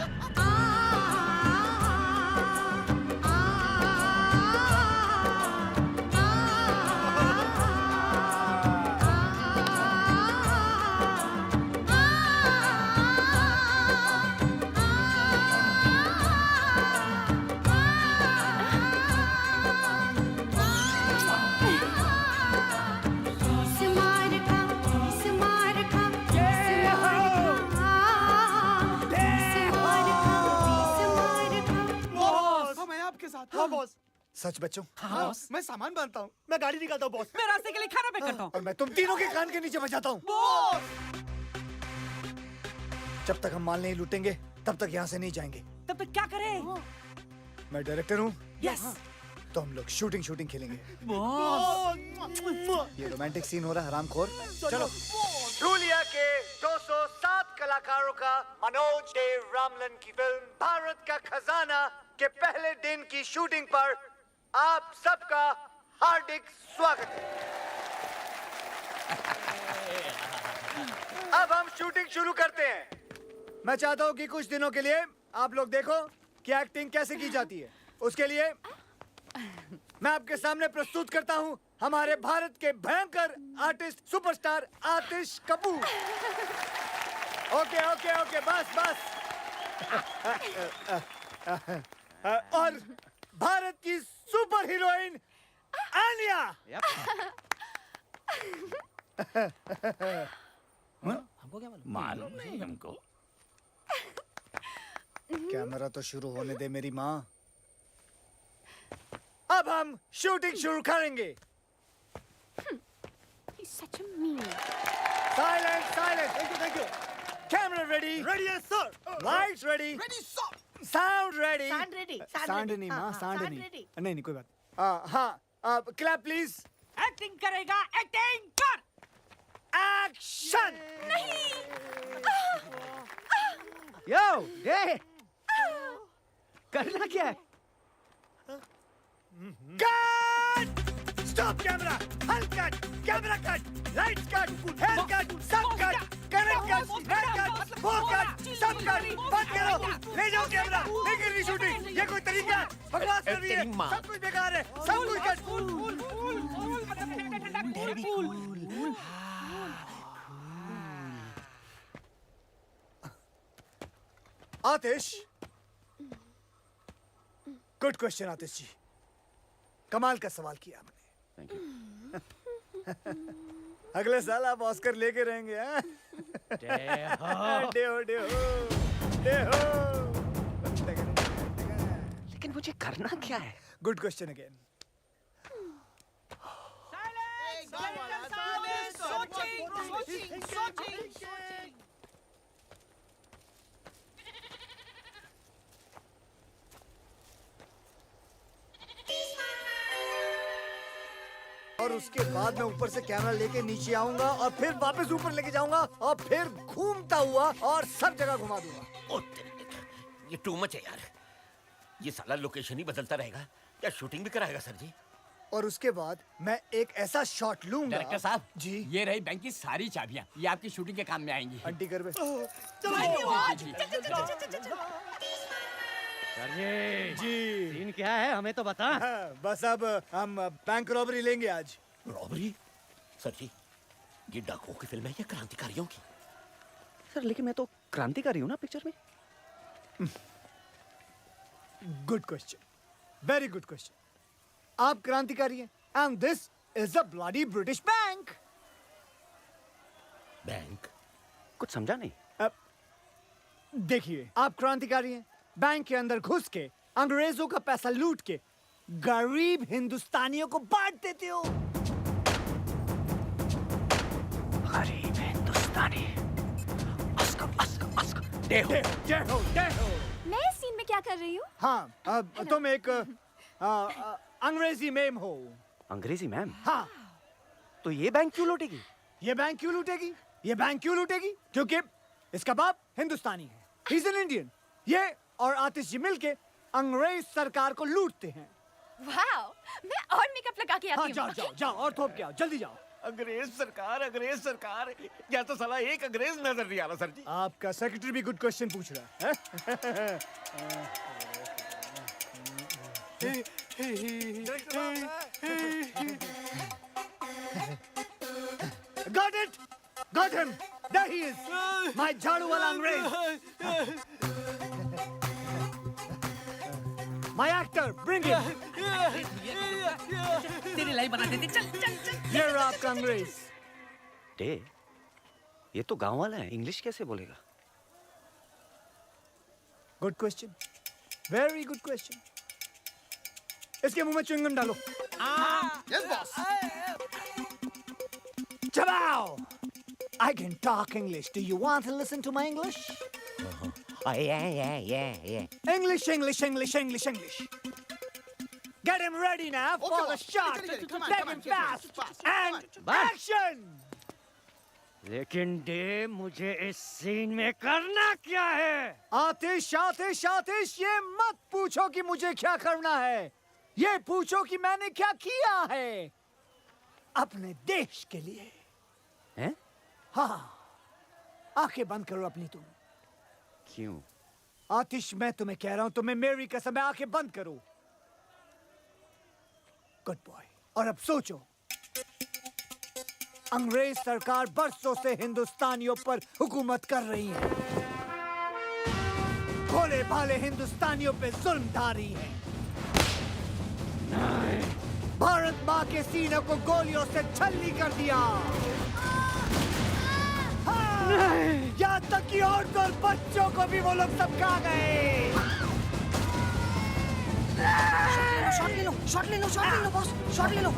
हाँ बॉस। सच बच्चों? हाँ, मैं सामान बांधता हूँ, मैं गाड़ी निकालता हूँ बॉस। मैं रास्ते के लिए खाना पैक करता हूँ। और मैं तुम तीनों के कान के नीचे बजाता हूँ। जब तक हम माल नहीं लूटेंगे तब तक यहाँ से नहीं जाएंगे। तब तक क्या करें? मैं डायरेक्टर हूँ। यस। तो हम लोग शूटिंग खेलेंगे। बॉस। ये रोमांटिक सीन हो रहा है, हरामखोर। चलो। रूलिया के 207 कलाकारों का मनोज डे रामलन की फिल्म भारत का खजाना के पहले दिन की शूटिंग पर आप सबका हार्दिक स्वागत है। अब हम शूटिंग शुरू करते हैं। मैं चाहता हूँ कि कुछ दिनों के लिए आप लोग देखो कि एक्टिंग कैसे की जाती है। उसके लिए मैं आपके सामने प्रस्तुत करता हूँ हमारे भारत के भयंकर आर्टिस्ट सुपरस्टार आतिश कपूर। ओके बस। और भारत की सुपर हीरोइन आलिया। हमको क्या मालूम नहीं हमको। कैमरा तो शुरू होने दे मेरी माँ। अब हम शूटिंग शुरू करेंगे। He's such a meanie. Silence. Thank you. Camera ready. Ready yes sir. Lights ready. Ready sir. Sound ready. Sound ready. Sound नहीं माँ, sound sound नहीं। ready. नहीं कोई बात। हाँ, clap please. एक्टिंग करेगा, एक्टिंग कर। Action. यो, ये करना क्या है? Cut. Stop camera. Hull cut. Camera cut. Lights cut. Hair cut. Sub cut. Current cut. Hair cut. Bow cut. Sub cut. बंद करो। ले जाओ कैमरा। नहीं करनी शूटिंग। ये कोई तरीका है? बकवास कर रही है। सब कुछ बेकार है। सब कुछ कट। आतिश, गुड क्वेश्चन आतिश जी। कमाल का सवाल किया आपने। अगले साल आप ऑस्कर लेके रहेंगे। हाँ? डेहो। मुझे करना क्या है? Good question again. और उसके बाद मैं ऊपर से कैमरा लेके नीचे आऊंगा और फिर वापस ऊपर लेके जाऊंगा और फिर घूमता हुआ और सब जगह घुमा दूंगा। ओ ये टू मच है यार। ये साला लोकेशन ही बदलता रहेगा। क्या शूटिंग भी कराएगा सर जी? और उसके बाद मैं एक ऐसा शॉट लूंगा। डायरेक्टर साहब जी, ये रही बैंक की सारी चाबियां, ये आपकी शूटिंग के काम में आएंगी। आंटी कर बे। जी सीन क्या है हमें तो बता। बस अब हम बैंक रॉबरी लेंगे आज। रॉबरी? सर जी ये डाकुओं की फिल्म है या क्रांतिकारियों की? सर लेकिन मैं तो क्रांतिकारी हूँ ना पिक्चर में। Good question, very good question. आप क्रांतिकारी हैं and this is a bloody British bank. Bank? कुछ समझा नहीं। देखिए, आप क्रांतिकारी हैं, बैंक के अंदर घुस के अंग्रेजों का पैसा लूट के गरीब हिंदुस्तानियों को बांट देते हो। गरीब हिंदुस्तानी। मैं इस सीन में क्या कर रही हूँ? हाँ, तुम एक अंग्रेजी मैम हो। अंग्रेजी मैम? हाँ। तो ये बैंक क्यों लूटेगी? ये बैंक क्यों लूटेगी? ये बैंक क्यों लूटेगी? क्योंकि इसका बाप हिंदुस्तानी है, He's an Indian। ये और आतिश जी मिलके अंग्रेज सरकार को लूटते हैं। वाओ, मैं और मेकअप लगा के आती हूँ। जाओ और थोप के आओ, जल्दी जाओ। अंग्रेज सरकार। या तो साला एक अंग्रेज नजर नहीं आ रहा सर जी। आपका सेक्रेटरी भी गुड क्वेश्चन पूछ रहा है। Got it! Got him! There he is! My झाड़ू वाला अंग्रेज! My actor, bring him! तेरी लाइफ बना देते। चल। ये रहा आपका अंग्रेज। डे, ये तो गांव वाला है, इंग्लिश कैसे बोलेगा? Good question, very good question. इसके मुंह में च्युइंगम डालो। Yes boss. चबाओ! I can talk English. Do you want to listen to my English? Yeah. English. Get him ready now for the shot. Take him fast. And action! लेकिन डे, मुझे इस सीन में करना क्या है? आतिश, ये मत पूछो कि मुझे क्या करना है। ये पूछो कि मैंने क्या किया है अपने देश के लिए। हैं? हाँ, आंखें बंद करो अपनी तुम। क्यों? आतिश, मैं तुम्हें कह रहा हूं, तुम्हें मेरी कसम है, आंखें बंद करो। Good boy. और अब सोचो, अंग्रेज सरकार बरसों से हिंदुस्तानियों पर हुकूमत कर रही है, भोले भाले हिंदुस्तानियों पे जुल्म ढारी है। भारत माँ के सीने को गोलियों से छल्ली कर दिया। यहाँ तक कि औरतों और बच्चों को भी वो लोग सब खा गए। शॉट ले लो बॉस, शॉट ले लो।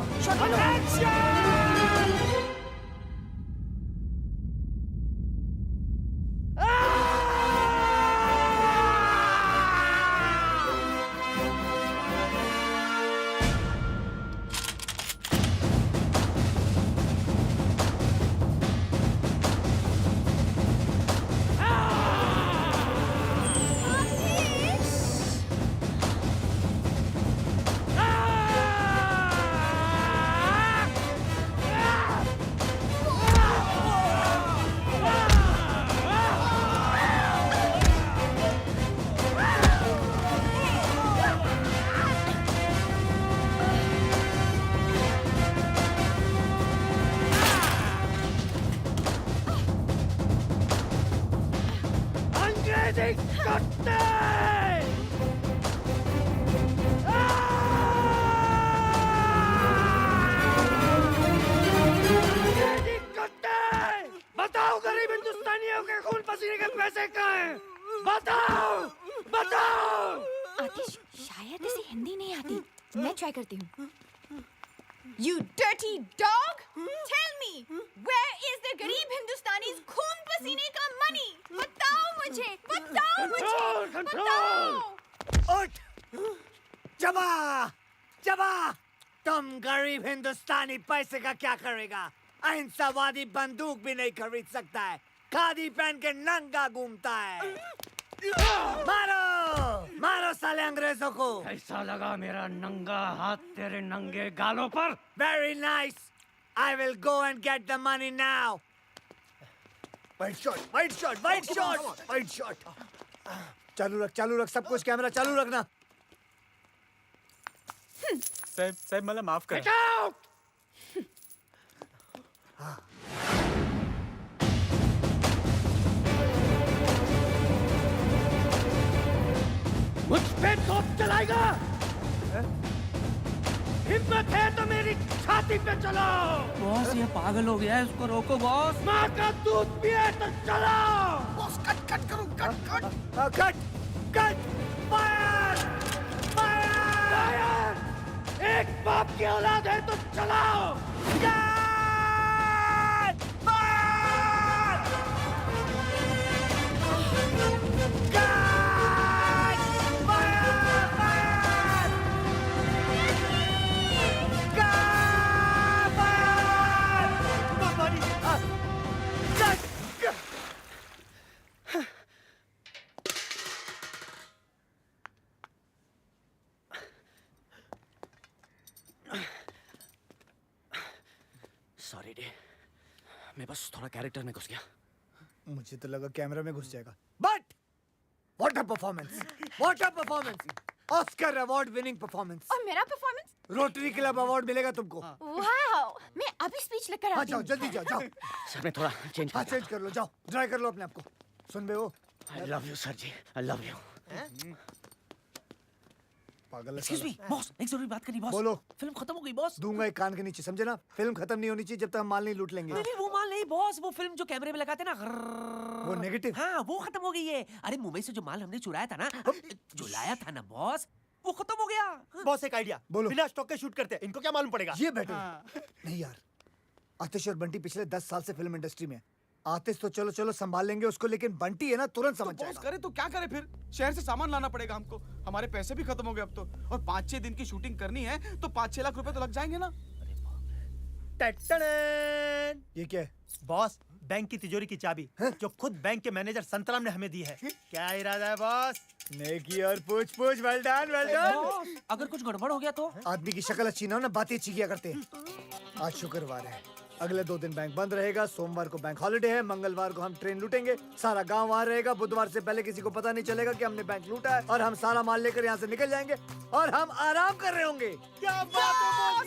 बताओ गरीब हिंदुस्तानियों के खून पसीने के पैसे कहाँ हैं? बताओ। आतिश, शायद इसे ट्राई करती हूँ। You dirty dog! Tell me, where is the गरीब हिंदुस्तानीज़ खून पसीने का money? बताओ मुझे, बताओ! उठ! जबा! जबा! तुम गरीब हिंदुस्तानी पैसे का क्या करेगा? अहिंसावादी बंदूक भी नहीं खरीद सकता है। खादी पहन के नंगा घूमता है। मारो! मारो साले अंग्रेजों को! कैसा लगा मेरा नंगा हाथ तेरे नंगे गालों पर? Very nice. I will go and get the money now. White shot, white shot, white shot, white shot. चालू रख सब कुछ कैमरा चालू रखना। साहब मला माफ करा। मुझ पे तोप चलाएगा? हिम्मत है तो मेरी छाती पे चलाओ। बॉस ये पागल हो गया है, इसको रोको बॉस। माँ का दूध पिए तो चलाओ। बॉस कट करो कट कट फायर फायर। एक बाप की औलाद है तो चलाओ। सॉरी डे, मैं बस थोड़ा कैरेक्टर में घुस गया। मुझे तो लगा कैमरा में घुस जाएगा। But what a performance! What a performance! Oscar award winning performance. और मेरा परफॉर्मेंस? रोटरी क्लब अवार्ड मिलेगा तुमको। वाओ! मैं अभी स्पीच लेकर आती जाओ हूँ। जल्दी जाओ। सर मैं थोड़ा चेंज चेंज कर लो, जाओ ड्राई कर लो अपने आप को। सुन बे वो, आई लव यू सर जी, आई लव यू। पागल। एक्सक्यूज मी बॉस, एक जरूरी बात करनी बॉस। बोलो। फिल्म खत्म हो गई बॉस। दूंगा एक कान के नीचे, समझे ना? फिल्म खत्म नहीं होनी चाहिए जब तक हम माल नहीं लूट लेंगे। नहीं वो माल नहीं बॉस, वो फिल्म जो कैमरे में लगाते ना, वो नेगेटिव। हाँ वो खत्म हो गई है। अरे मुंबई से जो माल हमने चुराया था ना, जो लाया था ना बॉस, वो खत्म हो गया। बॉस एक आइडिया, बोलो। बिना स्टॉक के शूट करते हैं, इनको क्या मालूम पड़ेगा? ये बैठो। नहीं यार, आतिश और बंटी पिछले 10 साल से फिल्म इंडस्ट्री में। आतिश तो चलो संभाल लेंगे उसको, लेकिन बंटी है ना तुरंत समझ जाएगा। करे तो क्या करे फिर? शहर से सामान लाना पड़ेगा हमको, हमारे पैसे भी खत्म हो गए अब तो, और 5-6 दिन की शूटिंग करनी है तो 5-6 लाख रुपए तो लग जाएंगे ना। ये क्या है? बॉस बैंक की तिजोरी की चाबी जो खुद बैंक के मैनेजर संतराम ने हमें दी है। क्या इरादा है बॉस? नेकी और पूछ वेल डन वेल डन। अगर कुछ गड़बड़ हो गया तो? आदमी की शक्ल अच्छी ना हो ना, बातें अच्छी किया करते हैं। आज शुक्रवार है, अगले 2 दिन बैंक बंद रहेगा। सोमवार को बैंक हॉलिडे है, मंगलवार को हम ट्रेन लूटेंगे, सारा गांव वहाँ रहेगा। बुधवार से पहले किसी को पता नहीं चलेगा कि हमने बैंक लूटा है, और हम सारा माल लेकर यहाँ से निकल जाएंगे और हम आराम कर रहे होंगे। क्या बात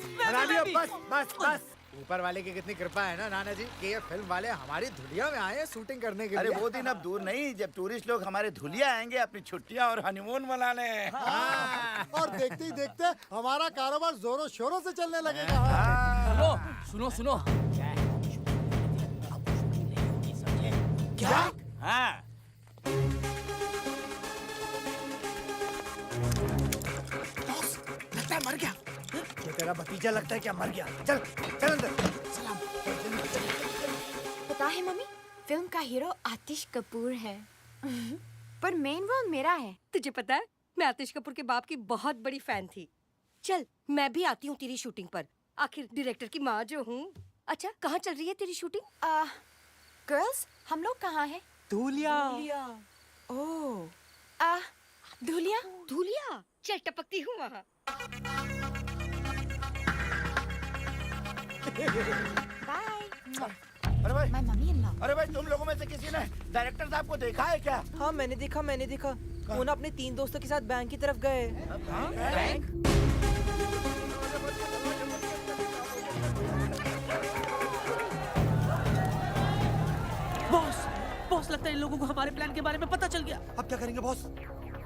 है बस बस बस। ऊपर वाले की कितनी कृपा है ना नाना जी कि ये फिल्म वाले हमारी धुलिया में आए हैं शूटिंग करने के लिए। अरे वो दिन अब दूर नहीं जब टूरिस्ट लोग हमारे धुलिया आएंगे अपनी छुट्टियां और हनीमून मनाने। और देखते ही देखते हमारा कारोबार जोरों शोरों से चलने लगेगा। सुनो सुनो क्या? हाँ लगता है मर गया। ये तेरा भतीजा लगता है क्या मर गया? चल चल अंदर। पता है मम्मी, फिल्म का हीरो आतिश कपूर है पर मेन रोल मेरा है। तुझे पता है मैं आतिश कपूर के बाप की बहुत बड़ी फैन थी। चल मैं भी आती हूँ तेरी शूटिंग पर, आखिर डायरेक्टर की माँ जो हूँ। अच्छा कहाँ चल रही है तेरी शूटिंग? गर्ल्स हम लोग कहाँ हैं? धुलिया। ओह धुलिया धुलिया, चल टपकती हूँ वहाँ। बाय। अरे भाई, माय मम्मी इन लॉ। अरे भाई तुम लोगों में से किसी ने डायरेक्टर साहब को देखा है क्या? हाँ मैंने देखा। वो ना अपने 3 दोस्तों के साथ बैंक की तरफ गए। बैंक? बॉस लगता है इन लोगों को हमारे प्लान के बारे में पता चल गया। अब क्या करेंगे बॉस?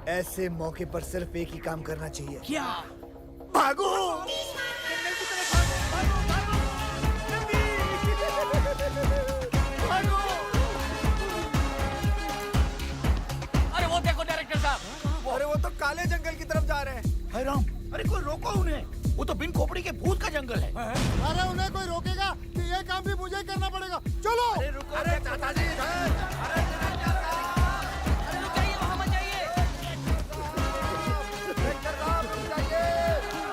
ऐसे मौके पर सिर्फ एक ही काम करना चाहिए। क्या? भागो! अरे वो देखो डायरेक्टर साहब, अरे वो तो काले जंगल की तरफ जा रहे हैं। हाय राम, अरे कोई रोको उन्हें। वो तो बिन खोपड़ी के भूत का जंगल है। अरे उन्हें कोई रोकेगा कि ये काम भी मुझे करना पड़ेगा? चलो। अरे रुको, अरे चाचा जी, वहाँ मत जाइए।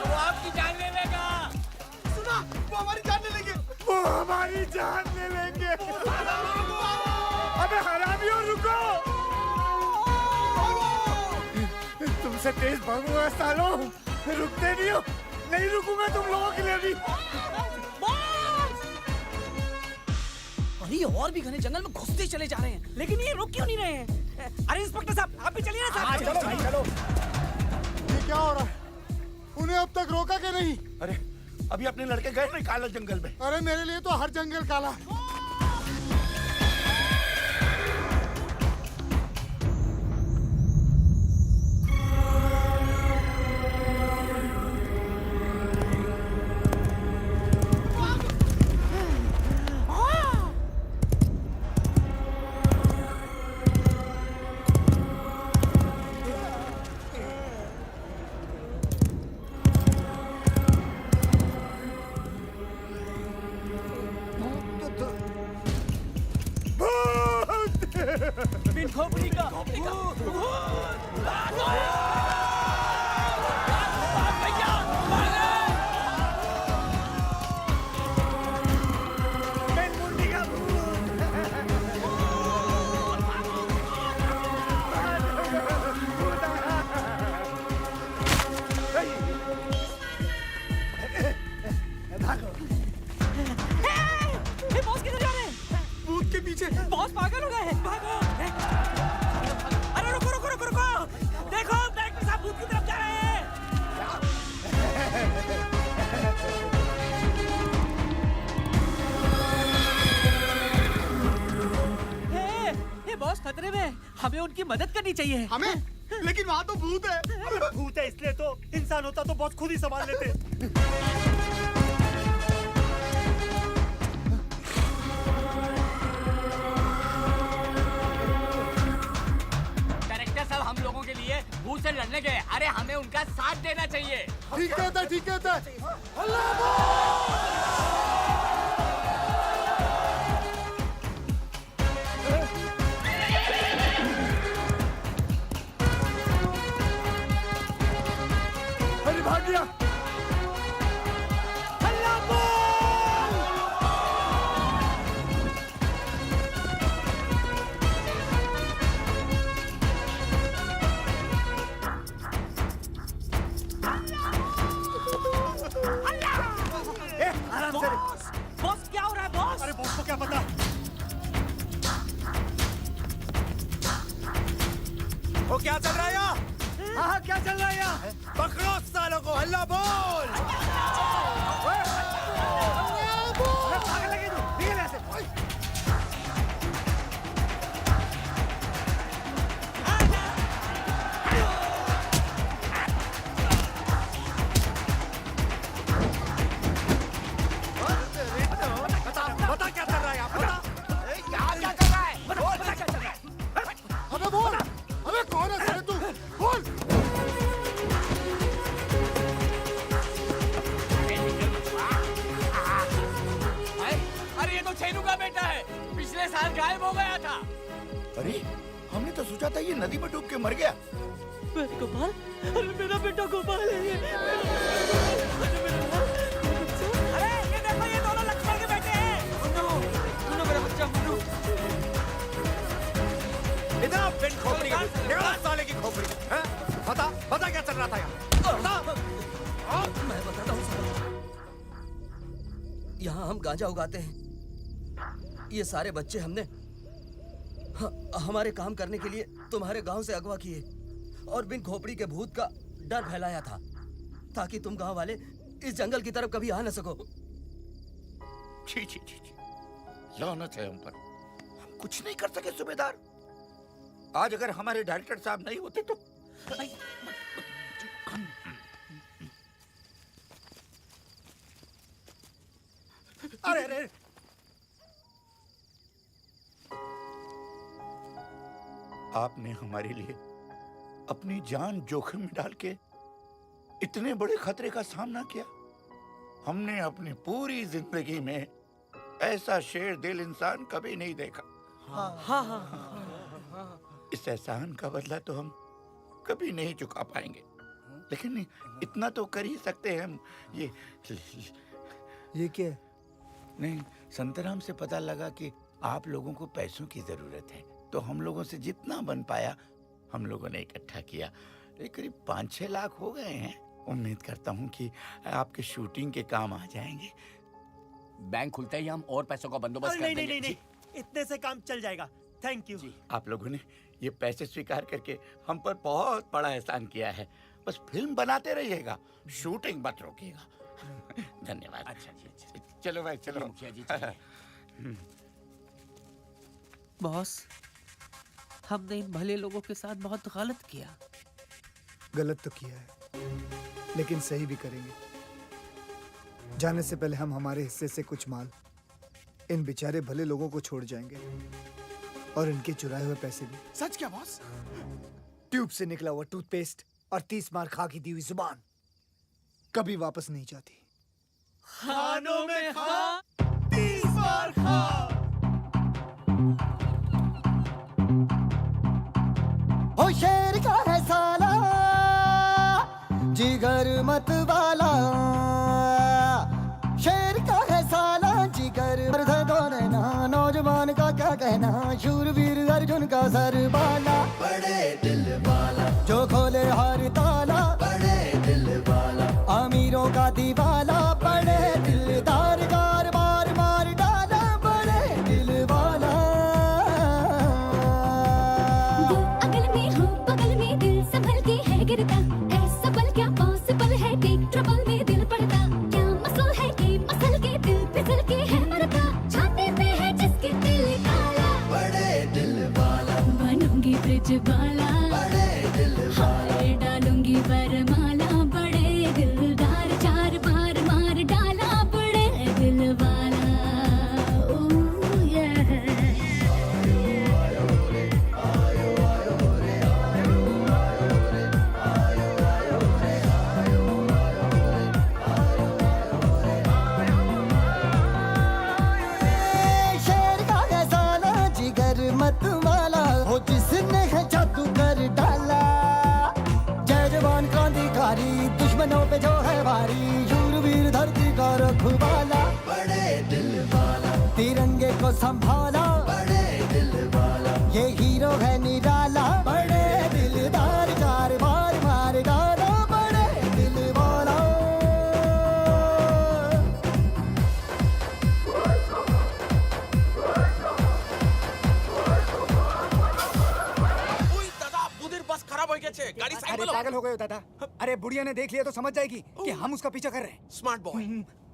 वो आपकी जान ले लेगा। सुना, वो हमारी जान ले लेंगे। वो हमारी जान ले लेंगे। अबे हरामियों रुको। तुमसे तेज भागूंगा सालों, रुकते नहीं हो। नहीं रुकूंगा तुम लोगों के लिए भी। अरे ये और भी घने जंगल में घुसते चले जा रहे हैं, लेकिन ये रुक क्यों नहीं रहे हैं? अरे इंस्पेक्टर साहब, आप भी चलिए ना साहब। चलो भाई चलो। ये क्या हो रहा है? उन्हें अब तक रोका के नहीं? अरे अभी अपने लड़के गए नहीं काला जंगल में। अरे मेरे लिए तो हर जंगल काला है। बिन खोपड़ी का बॉस किधर जा रहे हैं? भूत के पीछे। बॉस पागल हो गए हैं। भागो। अरे रुको रुको रुको रुको, देखो डायरेक्टर साहब भूत की तरफ जा रहे हैं। हे बॉस खतरे में है, हमें उनकी मदद करनी चाहिए। हमें? लेकिन वहाँ तो भूत है। अरे भूत है इसलिए तो, इंसान होता तो बहुत खुद ही संभाल लेते। डायरेक्टर साहब, हम लोगों के लिए भूत से लड़ने गए, अरे हमें उनका साथ देना चाहिए। ठीक कहता है, ठीक कहता है। अरे भाग गया। आराम से। बॉस क्या हो रहा है बॉस? अरे बॉस को क्या पता? वो क्या चल रहा है यहाँ? हाँ क्या चल रहा है यहाँ? पकड़ो सालों को, हल्ला बोल। भाग लगे तू, निकल यहाँ से। बता क्या चल रहा है यहाँ? बता। क्या कर रहा है? बोल, बता क्या चल रहा है? अबे बोल, अबे कौन है साले तू? बोल। अरे ये तो छेनू का बेटा है, पिछले साल गायब हो गया था। अरे हमने तो सोचा था ये नदी में डूब के मर गया। गोपाल, अरे मेरा बेटा गोपाल है ये। अरे ये देखो, ये दोनों लक्ष्मण के बेटे हैं। मुन्नू मेरा बच्चा मुन्नू। इधर बिन खोपड़ी का, निकालो साले की खोपड़ी। हैं? बता, बता क्या चल रहा था यहाँ? बता। मैं बताता हूँ साहब। यहाँ हम गांजा उगाते हैं। ये सारे बच्चे हमने हमारे काम करने के लिए तुम्हारे गांव से अगवा किए और बिन खोपड़ी के भूत का डर फैलाया था, ताकि तुम गांव वाले इस जंगल की तरफ कभी आ न सको। छी छी छी छी, लानत है हम पर। हम कुछ नहीं कर सके सूबेदार। आज अगर हमारे डायरेक्टर साहब नहीं होते तो अरे अरे आपने हमारे लिए अपनी जान जोखिम में डाल के इतने बड़े खतरे का सामना किया। हमने अपनी पूरी जिंदगी में ऐसा शेर दिल इंसान कभी नहीं देखा। इस एहसान का बदला तो हम कभी नहीं चुका पाएंगे, लेकिन इतना तो कर ही सकते हैं हम। ये क्या? नहीं, संतराम से पता लगा कि आप लोगों को पैसों की जरूरत है, तो हम लोगों से जितना बन पाया हम लोगों ने इकट्ठा किया। करीब 5-6 लाख हो गए हैं। उम्मीद करता हूँ कि आपके शूटिंग के काम आ जाएंगे। बैंक खुलते ही हम और पैसों का बंदोबस्त कर देंगे। नहीं, इतने से काम चल जाएगा। थैंक यू जी। आप लोगों ने ये पैसे स्वीकार करके हम पर बहुत बड़ा एहसान किया है। बस फिल्म बनाते रहिएगा, शूटिंग मत रोकिएगा। धन्यवाद। अच्छा जी, अच्छा। चलो भाई, चलो। मुखिया जी, बॉस, हमने इन भले लोगों के साथ बहुत गलत किया। गलत तो किया है, लेकिन सही भी करेंगे। जाने से पहले हम हमारे हिस्से से कुछ माल इन बेचारे भले लोगों को छोड़ जाएंगे, और इनके चुराए हुए पैसे भी। सच क्या बॉस? ट्यूब से निकला हुआ टूथपेस्ट और 30 मार खा की दी हुई जुबान कभी वापस नहीं जाती। खानों में खा, 30 बार खा। ओ शेर का है साला, जिगर मत वाला। शेर का है साला, जिगर मर्द दोने ना। नौजवान का क्या कहना, शूरवीर अर्जुन का सरबाला। बड़े दिल वाला, जो खोले हर ताला। बड़े दिल वाला, अमीरों का दीवाला। बड़े दिलदार कार बार मार डाला। बड़े दिल वाला। अगल में हो बगल में दिल संभल के है गिरता। ऐसा पल क्या पॉसिबल है, टेक ट्रबल में दिल पड़ता। क्या मसल है कि मसल के दिल फिसल के है मरता। छाते पे है जिसके दिल काला। बड़े दिल वाला, बनूंगी ब्रिज वाला। बड़े दिल वाला, डालूंगी वरमाला। बड़े दिलदार, 4 बार मार डाला। बड़े दिल वाला। ओह yeah। शेर का है साला, जिगर मत वाला। हो जिसने है जादू कर डाला। जय जवान क्रांतिकारी, दुश्मनों पे जो है भारी। शूरवीर धरती का रखवाला। बड़े दिल वाला, तिरंगे को संभाला। बड़े दिल वाला, ये हीरो है निराला। बड़े दिलदार, 4 बार मार डाला। बड़े दिल वाला। दादा, बुधिर बस खराब हो गए। गाड़ी साइड में लो। पागल हो गए हो दादा? अरे बुढ़िया ने देख लिया तो समझ जाएगी कि हम उसका पीछा कर रहे हैं। Smart boy.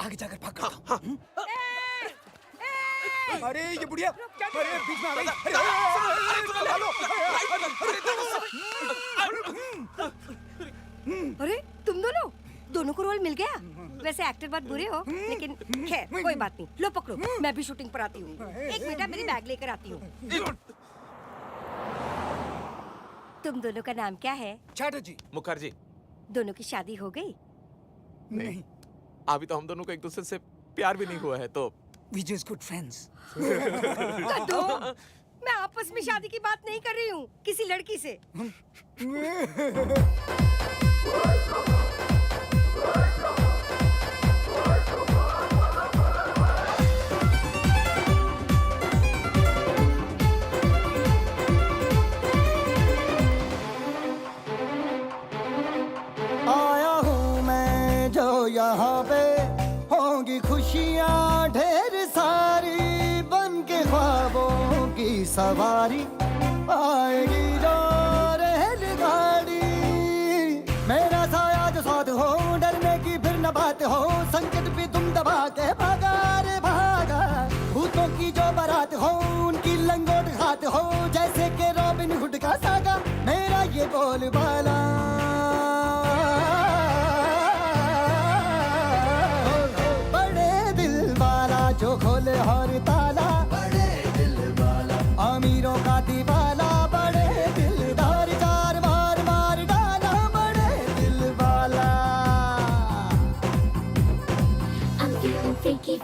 आगे जाकर भाग करता हूं। अरे ये बुढ़िया, अरे बीच में आ गई। अरे तुम दोनों को रोल मिल गया। वैसे एक्टर बहुत बुरे हो, लेकिन खैर कोई बात नहीं। लो पकड़ो, मैं भी शूटिंग पर आती हूँ। एक मिनट, मेरी बैग लेकर आती हूँ। तुम दोनों का नाम क्या है? चैटर्जी। मुखर्जी। दोनों की शादी हो गई? नहीं, अभी तो हम दोनों को एक दूसरे से प्यार भी नहीं हुआ है, तो we just good friends। कद्दू, मैं आपस में शादी की बात नहीं कर रही हूँ, किसी लड़की से। आया हूँ मैं जो यहाँ पे, होंगी खुशियाँ ढेर सारी। बन के ख्वाबों की सवारी, आएगी जो रेलगाड़ी। मेरा साया जो साथ हो, डरने की फिर न बात हो। संकट भी तुम दबा के भागा रे भागा। भूतों की जो बारात हो, उनकी लंगोट खात हो। जैसे के रॉबिन हुड का सागा, मेरा ये बोलबाला। जो खोले हर ताला। बड़े दिल वाला, अमीरों का दीवाला। बड़े दिलदार, 4 बार मार डाला। बड़े दिल वाला।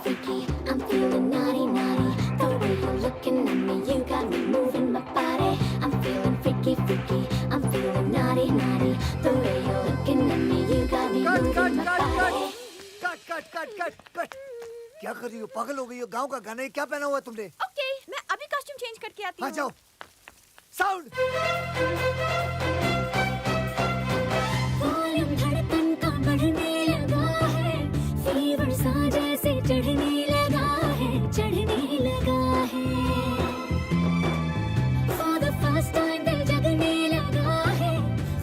freaky. I'm feeling naughty, naughty. The way you're looking at me, you got me moving my body. I'm feeling freaky, freaky. I'm feeling naughty, naughty. The way you're looking at me, you got me moving my body. Cut. क्या कर रही हो? पागल हो गई हो? गांव का गाना है, क्या पहना हुआ है तुमने? ओके, मैं अभी कॉस्ट्यूम चेंज करके आती हूँ। हाँ जाओ। साउंड। वॉल्यूम धड़कन का बढ़ने लगा है, फीवर सा जैसे चढ़ने लगा है, चढ़ने लगा है। For the first time दिल जगने लगा है,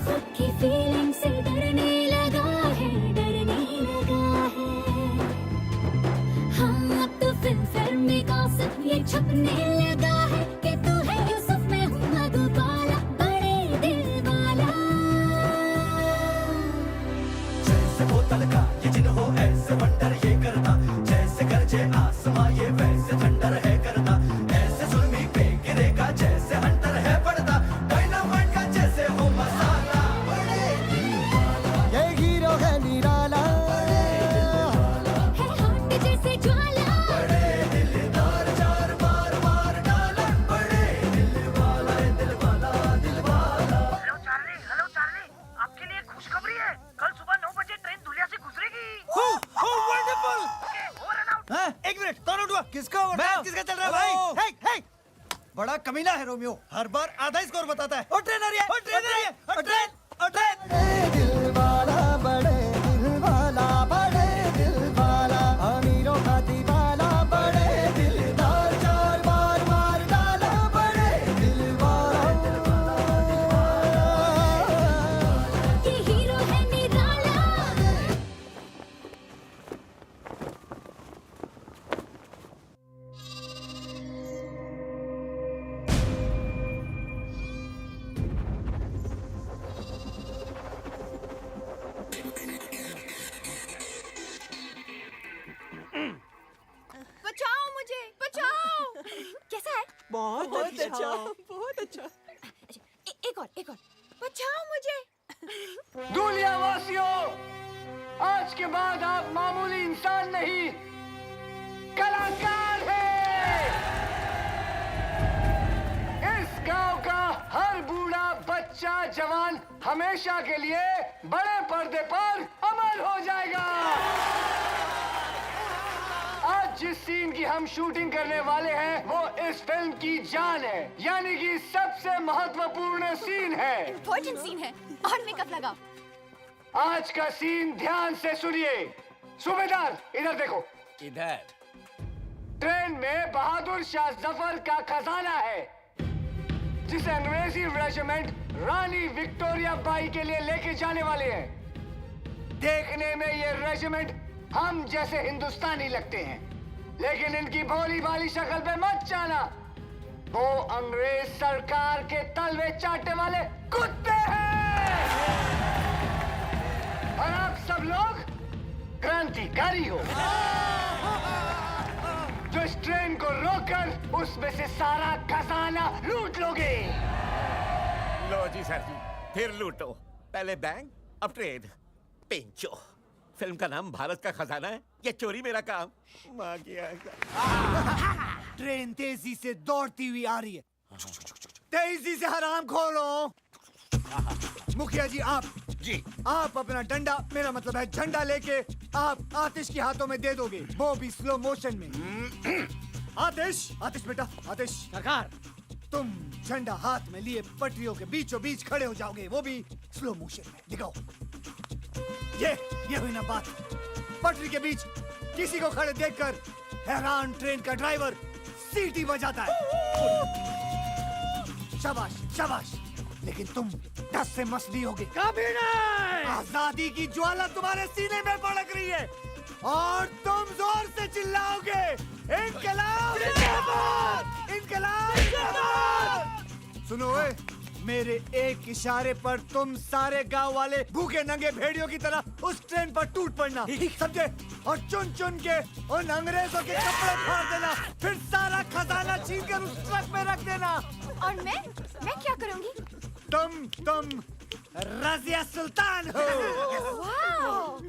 खुद की फीलिंग से डरने लगा है, डरने लगा है। हाँ अब तो फिल्म में गॉसिप ये छपने लगा है कि तू है यूसुफ मैं हूँ मधुबाला, बड़े दिल वाला। जैसे बोतल का ये जिन हो ऐसे वंडर ये करता, जैसे गरजे आसमां ये वैसे थंडर है करता, ऐसे जुल्मी पे गिरेगा जैसे हंटर है पड़ता, डायनामाइट का जैसे हो मसाला, बड़े दिल वाला। ये हीरो है निराला, है हॉट जैसे ज्वाला, बड़े दिलदार चार बार मार डाला, बड़े दिल वाला दिल वाला दिल वाला। हेलो चार्ली, आपके लिए खुशखबरी है। कल सुबह 9 बजे ट्रेन दुलिया से गुजरेगी। वंडरफुल। Over and out. एक मिनट, कौन उठवा? किसका ओवरटाइम किसका चल रहा है भाई? हे हे, बड़ा कमीना है रोमियो, हर बार आधा स्कोर बताता है। ओ ट्रेन आ रही है, ओ ट्रेन आ रही है, ओ ट्रेन, ओ ट्रेन। बड़े दिल वाला, बड़े दिल वाला, बड़े दिल वाला, अमीरों का दीवाना, बड़े दिलदार चार बार मार डाला, बड़े दिल वाला। ये हीरो है निराला। बचाओ मुझे, बचाओ। कैसा है? बहुत अच्छा, बहुत अच्छा। एक और बचाओ मुझे। दुलिया वासियों, आज के बाद आप मामूली इंसान नहीं, कलाकार हैं। इस गांव का हर बूढ़ा बच्चा जवान हमेशा के लिए बड़े पर्दे पर अमर हो जाएगा। आज जिस सीन की हम शूटिंग करने वाले हैं वो इस फिल्म की जान है, यानी कि सबसे महत्वपूर्ण सीन है। इम्पोर्टेंट सीन है और मेकअप लगाओ। आज का सीन ध्यान से सुनिए। सूबेदार इधर देखो। इधर ट्रेन में बहादुर शाह जफर का खजाना है, जिसे अंग्रेजी रेजिमेंट रानी विक्टोरिया बाई के लिए लेके जाने वाले हैं। देखने में ये रेजिमेंट हम जैसे हिंदुस्तानी लगते हैं, लेकिन इनकी भोली भाली शक्ल पे मत जाना, वो अंग्रेज सरकार के तलवे चाटने वाले कुत्ते हैं। और आप सब लोग क्रांतिकारी हो, जो इस ट्रेन को रोककर उसमें से सारा खजाना लूट लोगे। लो जी सर जी, फिर लूटो। पहले बैंक, अब ट्रेन। पेंचो, फिल्म का नाम भारत का खजाना है, ये चोरी मेरा काम। माँ की आज्ञा। ट्रेन तेजी से दौड़ती हुई आ रही है, तेजी से हराम खोलो। मुखिया जी आप अपना डंडा, मेरा मतलब है झंडा लेके आप आतिश के हाथों में दे दोगे, वो भी स्लो मोशन में। आतिश बेटा, आतिश सरकार। तुम झंडा हाथ में लिए पटरियों के बीचों बीच खड़े हो जाओगे, वो भी स्लो मोशन में। दिखाओ। ये हुई ना बात। पटरी के बीच किसी को खड़े देखकर हैरान ट्रेन का ड्राइवर सीटी बजाता है। शाबाश, लेकिन तुम 10 से मसली होगे। कभी नहीं। आजादी की ज्वाला तुम्हारे सीने में भड़क रही है और तुम जोर से चिल्लाओगे, इनकलाब जिंदाबाद, इनकलाब जिंदाबाद। सुनो मेरे एक इशारे पर तुम सारे गांव वाले भूखे नंगे भेड़ियों की तरह उस ट्रेन पर टूट पड़ना, समझे? और चुन चुन के उन अंग्रेजों के कपड़े फाड़ देना, फिर सारा खजाना छीन कर उस ट्रक में रख देना। और मैं क्या करूंगी? तुम रजिया सुल्तान हो।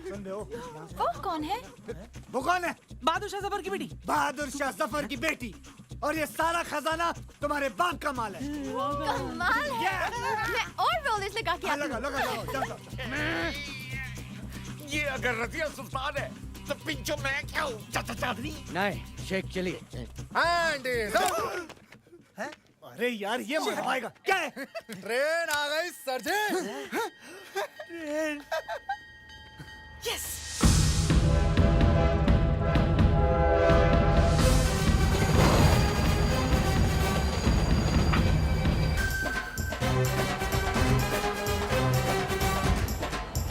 सुन रहे हो? वो कौन है? वो कौन है? बहादुर शाह जफर की बेटी। बहादुर शाह जफर की बेटी। और ये सारा खजाना तुम्हारे बाप का माल है। कमाल है। मैं और रोलेस लगा के आती लगा हूँ। लगा जाओ, जाओ, जाओ। ये अगर रजिया सुल्तान है तो पिंचो मैं क्या हूँ? चाचा चादरी। नहीं शेख चलिए। हैं? अरे यार ये मर पाएगा क्या है? ट्रेन आ गई सर जी। ट्रेन। यस।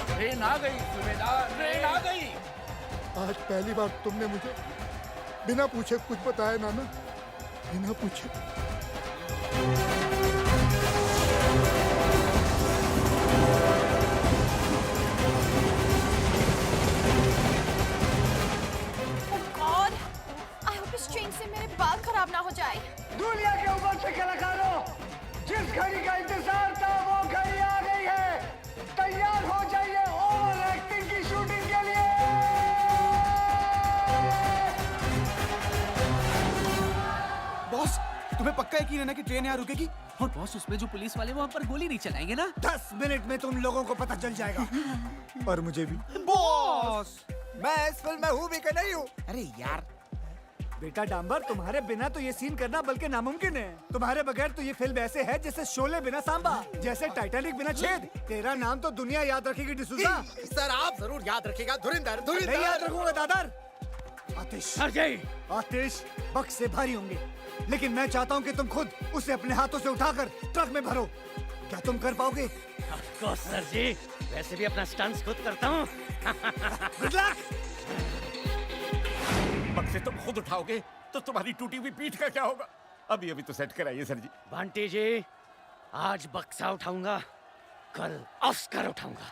ट्रेन आ गई सूबेदार, ट्रेन आ गई। आज पहली बार तुमने मुझे बिना पूछे कुछ बताया नाना, बिना पूछे। गॉड, आई होप इस ट्रेन से मेरे बाल खराब ना हो जाए। दुनिया के ऊपर से कलाकारों, जिस घड़ी का इंतजार था वो घड़ी आ गई है। तैयार हो जाइए ओवर एक्टिंग की शूटिंग के लिए। बॉस, तुम्हें पक्का यकीन है ना कि ट्रेन यहाँ रुकेगी? और बॉस उसमें जो पुलिस वाले वहाँ पर गोली नहीं चलाएंगे ना? 10 मिनट में तुम लोगों को पता चल जाएगा। और मुझे भी। बॉस, मैं इस फिल्म में हूँ भी कि नहीं हूँ? अरे यार, बेटा डांबर, तुम्हारे बिना तो ये सीन करना बल्कि नामुमकिन है। तुम्हारे बगैर तो ये फिल्म ऐसे है जैसे शोले बिना सांबा, जैसे टाइटैनिक बिना छेद। तेरा नाम तो दुनिया याद रखेगी डिसूजा। सर आप जरूर याद रखिएगा। धुरिंदर, नहीं याद रखूंगा दादर। आतिश, अजय, आतिश बक्स से भारी होंगे, लेकिन मैं चाहता हूँ कि तुम खुद उसे अपने हाथों से उठाकर ट्रक में भरो। क्या तुम कर पाओगे? ऑफ कोर्स सर जी, वैसे भी अपना स्टंट्स खुद करता हूँ। Good luck. बक्से तुम खुद उठाओगे तो तुम्हारी टूटी हुई पीठ का क्या होगा? अभी अभी तो सेट कराइए सर जी। बंटी जी, आज बक्सा उठाऊंगा, कल ऑस्कर उठाऊंगा।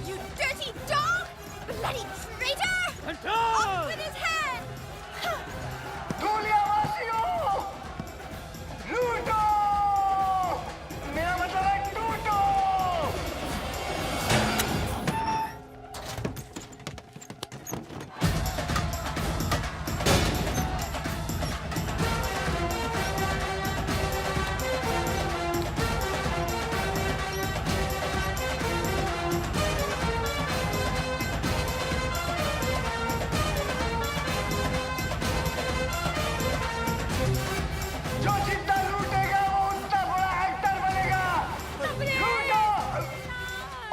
You dirty dog! Bloody traitor! Off with his head! दुनियावासियों, लूटो! मेरा मतलब है टूटो! जो जितना लूटेगा वो उतना बड़ा एक्टर बनेगा। लूटो!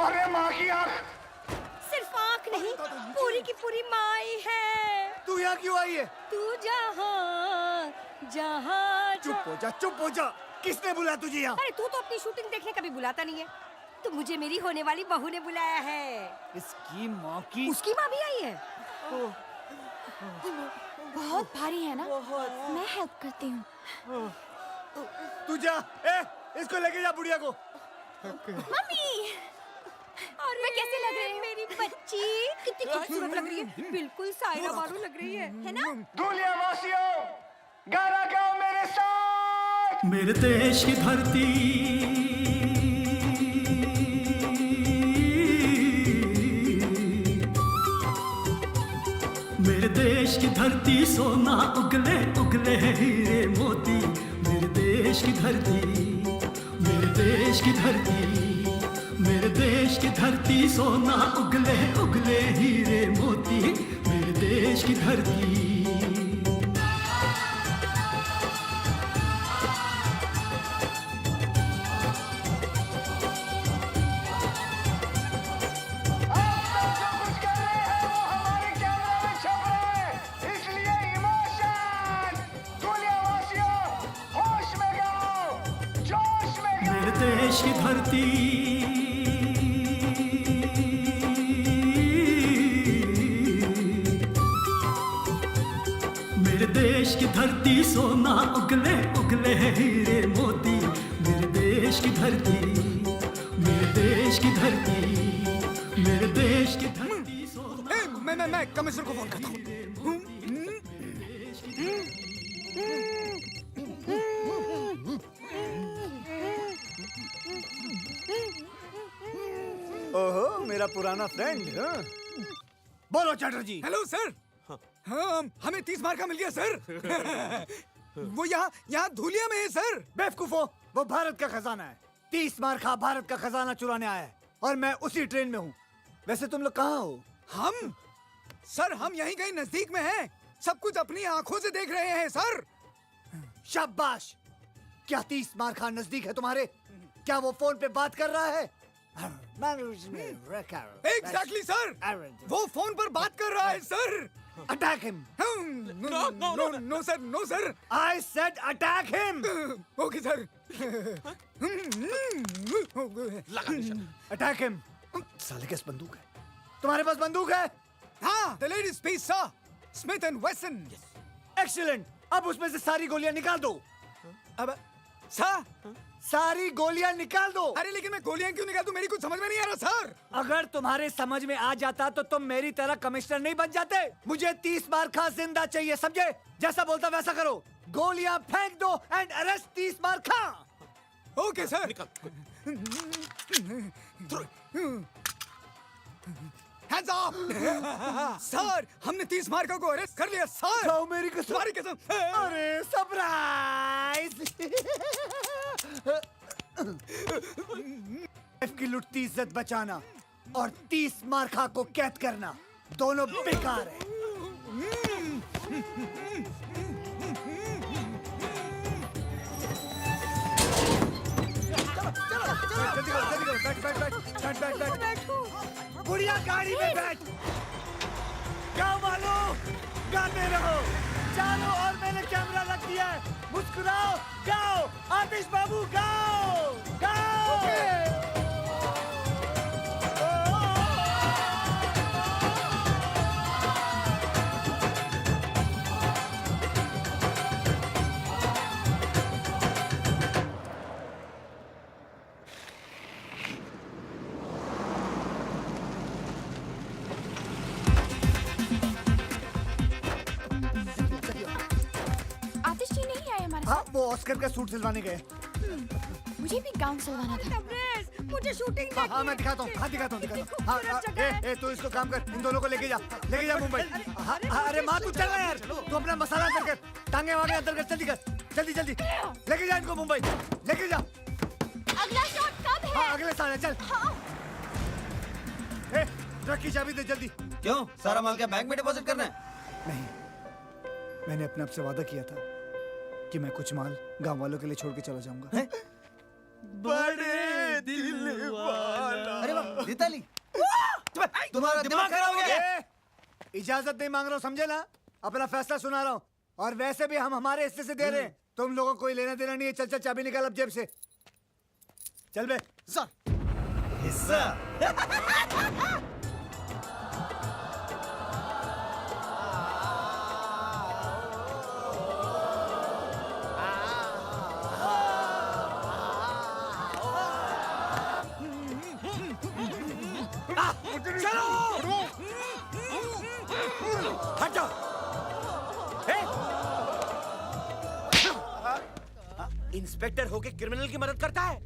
अरे माँ की आँख! सिर्फ आँख नहीं, पूरी की पूरी माई है। तू यहाँ क्यों आई है? तू जहाँ जहाँ चुप हो जा, चुप हो जा। किसने बुलाया तुझे यहाँ? अरे तू तो अपनी शूटिंग देखने कभी बुलाता नहीं है। तो मुझे मेरी होने वाली बहू ने बुलाया है। इसकी माँ की। उसकी माँ भी आई है। बहुत भारी है ना? मैं हेल्प करती हूँ। तू जा, इसको लेके जा बुढ़िया को। मम्मी, अरे मैं कैसे लग रही हूँ? मेरी बच्ची कितनी खूबसूरत लग रही है। बिल्कुल सायरा बानू लग रही है ना? दुनियावासियों, गाना गाओ मेरे साथ। मेरे देश की धरती मेरे देश की धरती सोना उगले उगले हीरे मोती। मेरे देश की धरती, मेरे देश की धरती, मेरे देश की धरती सोना उगले उगले हीरे मोती। मेरे देश की धरती। देश की धरती धरती सोना उगले उगले हीरे मोती, मेरे देश की धरती, मेरे देश की धरती, मेरे देश की धरती सोना। मैं कमिश्नर को फोन करता हूँ। ओहो, मेरा पुराना फ्रेंड। बोलो चटर्जी। Hello sir. हाँ, हमें 30 मार्का मिल गया सर। वो यहाँ धूलिया में है सर। बेवकूफो, वो भारत का खजाना है। 30 मार्का भारत का खजाना चुराने आया है और मैं उसी ट्रेन में हूँ। वैसे तुम लोग कहाँ हो? हम सर, हम यहीं कहीं नजदीक में हैं। सब कुछ अपनी आंखों से देख रहे हैं सर। शाबाश। क्या 30 मार्का नजदीक है तुम्हारे? क्या वो फोन पे बात कर रहा है? एग्जैक्टली सर, वो फोन पर बात कर रहा है sir. Attack him. No sir, no sir. I said attack him. Okay sir. Attack him. साले के पास बंदूक है। तुम्हारे पास बंदूक है? हाँ, the ladies piece sir, Smith and Wesson. Excellent. अब उसमें से सारी गोलियां निकाल दो। अब सर, सारी गोलियां निकाल दो। अरे लेकिन मैं गोलियां क्यों निकाल दूं? मेरी कुछ समझ में नहीं आ रहा सर। अगर तुम्हारे समझ में आ जाता तो तुम मेरी तरह कमिश्नर नहीं बन जाते। मुझे 30 मार्का जिंदा चाहिए, समझे? जैसा बोलता वैसा करो। गोलियां फेंक दो एंड अरेस्ट 30 मार्का। Okay sir. Hands up! Sir, हमने 30 मार्का को अरेस्ट कर लिया सर। जाओ, मेरी कसम। तुम्हारी कसम। अरे सरप्राइज। की लुटती इज्जत बचाना और 30 मार्का को कैद करना दोनों बेकार है। जल्दी करो, बैठ। बुढ़िया गाड़ी में बैठ। गाओ वालों, गाते रहो। चलो, और मैंने कैमरा रख दिया है। मुस्कुराओ, गाओ। आतिश बाबू गाओ, गाओ। हाँ, वो ऑस्कर का सूट सिलवाने गए। मुझे भी गाउन सिलवाना था। मुझे शूटिंग हाँ, हाँ, मैं दिखाता हूँ। हाँ, दिखाता हूँ। तू इसको काम कर, इन दोनों को लेके जा मुंबई। अरे माँ, तू चल ना यार। तू अपना मसाला अंदर कर, टांगे वागे अंदर कर, जल्दी कर, जल्दी लेके जा इनको मुंबई, लेके जा। अगला शॉट कब है? हाँ, अगले साल है, चल। ट्रक की चाबी दे जल्दी। क्यों? सारा माल क्या बैंक में डिपॉजिट करना है? नहीं, मैंने अपने आप से वादा किया था कि मैं कुछ माल गांव वालों के लिए छोड़ के चला जाऊंगा। बड़े दिल वाला। अरे वाह, दीताली, तुम्हारा दिमाग खराब हो गया। इजाजत नहीं मांग रहा हूँ, समझे ना? अपना फैसला सुना रहा हूँ। और वैसे भी हम हमारे हिस्से से दे रहे हैं। तुम लोगों को कोई लेना देना नहीं है। चल, चाबी निकाल अब जेब से। चल बे। सर, हिस्सा। हट जाओ। इंस्पेक्टर होके क्रिमिनल की मदद करता है?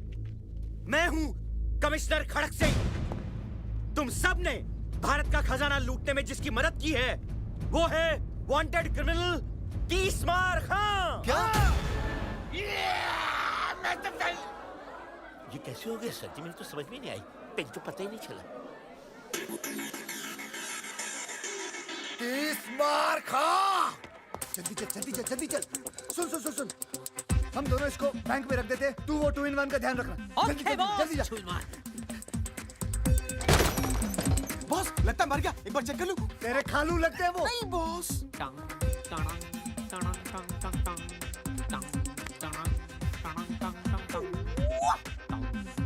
मैं हूं कमिश्नर खड़क सिंह। तुम सब ने भारत का खजाना लूटने में जिसकी मदद की है वो है वांटेड क्रिमिनल 30 मार्का। क्या? ये कैसे हो गया सर जी? मुझे तो समझ में नहीं आई। पेन तो पता ही नहीं चला। 30 मार्का। जल्दी चल। सुन। हम दोनों इसको बैंक में रख देते। तू वो 2-in-1 का ध्यान रखना। जल्दी जा। बॉस, लगता है मर गया। एक बार चेक कर लूं। तेरे खालू लगते हैं वो। नहीं बॉस।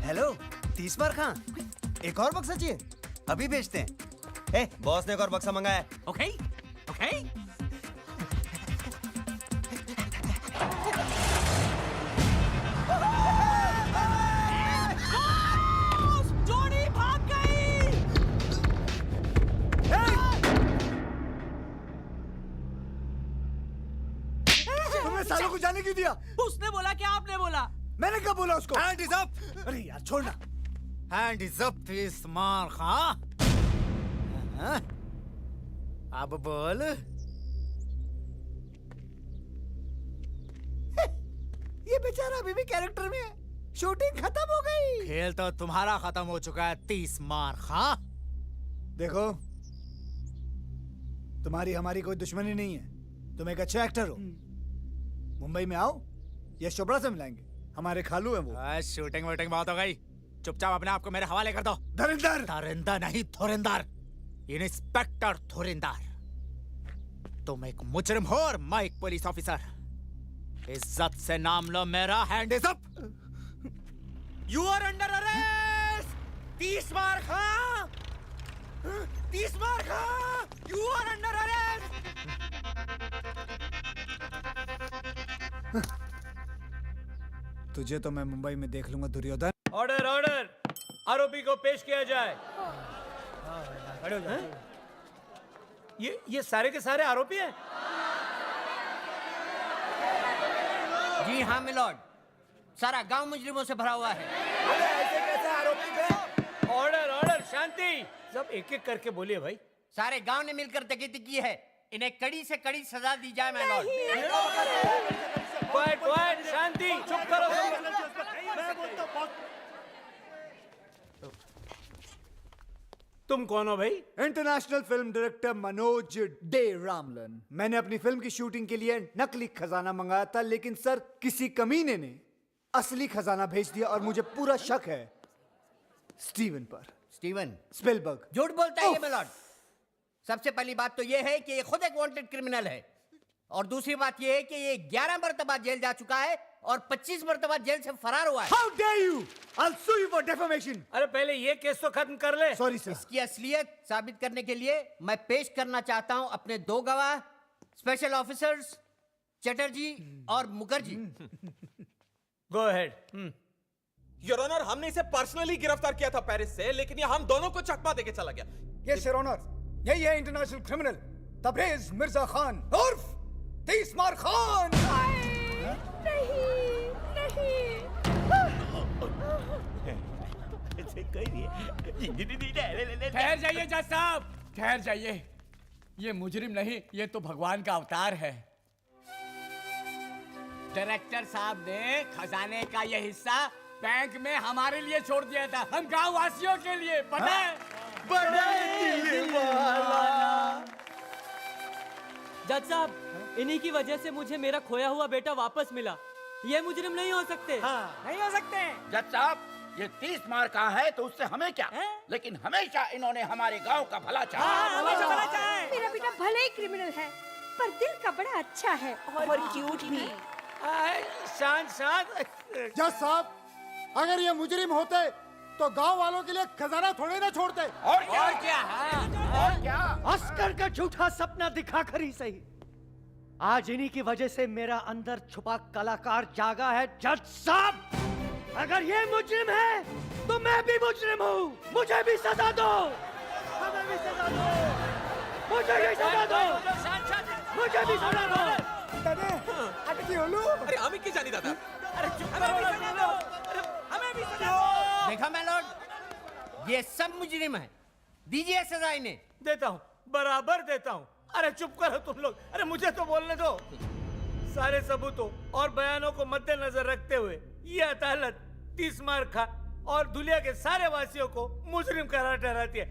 हेलो, 30 मार्का। एक और बक्सा चाहिए? अभी बेचते हैं। बॉस ने एक और बक्सा मंगाया है। ओके। कब बोला उसको? Hand is up. अरे यार छोड़ना। हैंड इज अप तीसमार खां। हाँ? अब बोल। ये बेचारा अभी भी कैरेक्टर में है। शूटिंग खत्म हो गई। खेल तो तुम्हारा खत्म हो चुका है तीसमार खां। देखो, तुम्हारी हमारी कोई दुश्मनी नहीं है। तुम एक अच्छे एक्टर हो। मुंबई में आओ, यश चोपड़ा से मिलाएंगे। हमारे खालू हैं वो। शूटिंग वूटिंग बहुत हो गई। चुपचाप अपने आप को मेरे हवाले कर दो। धुरिंदर। धुरिंदर नहीं, धुरिंदर। इंस्पेक्टर धुरिंदर। तुम एक मुजरिम हो और मैं एक पुलिस ऑफिसर। इज्जत से नाम लो मेरा। Hand is up. You are under arrest Teesmar Khan. Teesmar Khan, you are under arrest. तुझे तो मैं मुंबई में देख लूंगा दुर्योधन। ऑर्डर ऑर्डर, आरोपी को पेश किया जाए। ये सारे के सारे आरोपी हैं? जी हाँ मिलॉर्ड, सारा गांव मुजरिमों से भरा हुआ है। ऐसे कैसे आरोपी थे? ऑर्डर ऑर्डर, शांति। सब एक एक करके बोलिए भाई। सारे गांव ने मिलकर तकीद की है, इन्हें कड़ी से कड़ी सजा दी जाए मिलॉर्ड। क्वाइट क्वाइट, शांति, चुप करो। तुम कौन हो भाई? International film director Manoj De Ramlan. मैंने अपनी फिल्म की शूटिंग के लिए नकली खजाना मंगाया था, लेकिन सर किसी कमीने ने असली खजाना भेज दिया और मुझे पूरा शक है स्टीवन पर। Steven Spielberg. झूठ बोलता है ये मिलॉर्ड। सबसे पहली बात तो ये है कि ये खुद एक वांटेड क्रिमिनल है, और दूसरी बात ये है कि ये 11 मरतबा जेल जा चुका है और 25 मरतबा जेल से फरार हुआ है। How dare you? I'll sue you for defamation. अरे पहले ये केस तो खत्म कर ले। Sorry sir. इसकी असलियत साबित करने के लिए मैं पेश करना चाहता हूं अपने 2 गवाह, स्पेशल ऑफिसर्स चटर्जी और Mukherjee. Go ahead. Your honour, हमने इसे पर्सनली गिरफ्तार किया था पेरिस से, लेकिन ये हम दोनों को चकमा देके चला गया। यस योर ऑनर, यही है इंटरनेशनल क्रिमिनल तबरेज मिर्जा खान उर्फ तीसमार खान। ठहर जाइए जज साहब, ठहर जाइए। ये मुजरिम नहीं, ये तो भगवान का अवतार है। डायरेक्टर साहब ने खजाने का ये हिस्सा बैंक में हमारे लिए छोड़ दिया था, हम गांव वासियों के लिए। पता है? जज साहब, इन्हीं की वजह से मुझे मेरा खोया हुआ बेटा वापस मिला। ये मुजरिम नहीं हो सकते। नहीं हो सकते। जज साहब, ये 30 मार का है तो उससे हमें क्या, लेकिन हमेशा इन्होंने हमारे गांव का भला चाहा। मेरा बेटा भले ही क्रिमिनल है, पर दिल का बड़ा अच्छा है और क्यूट भी। शांत शांत। जज साहब, अगर ये मुजरिम होते तो गांव वालों के लिए खजाना थोड़े ना छोड़ते। और क्या? और क्या? अस्कर का झूठा सपना दिखाकर ही सही, आज इन्हीं की वजह से मेरा अंदर छुपा कलाकार जागा है। जज साहब, अगर ये मुजरिम है तो मैं भी मुजरिम हूँ। मुझे भी सजा दो, मुझे भी सजा दो, मुझे भी सजा दो, मुझे भी सजा दो। अरे हमें की जानी दादा। अरे चुप करो। हमें भी सजा दो। देखा मिलॉर्ड, ये सब मुजरिम है, दीजिए सजा इन्हें। देता हूँ, बराबर देता हूँ। अरे चुप करो तुम लोग। अरे मुझे तो बोलने दो। सारे सबूतों और बयानों को मद्देनजर रखते हुए ये अदालत तीसमार खान और दुनिया के सारे वासियों को मुजरिम करार ठहराती है।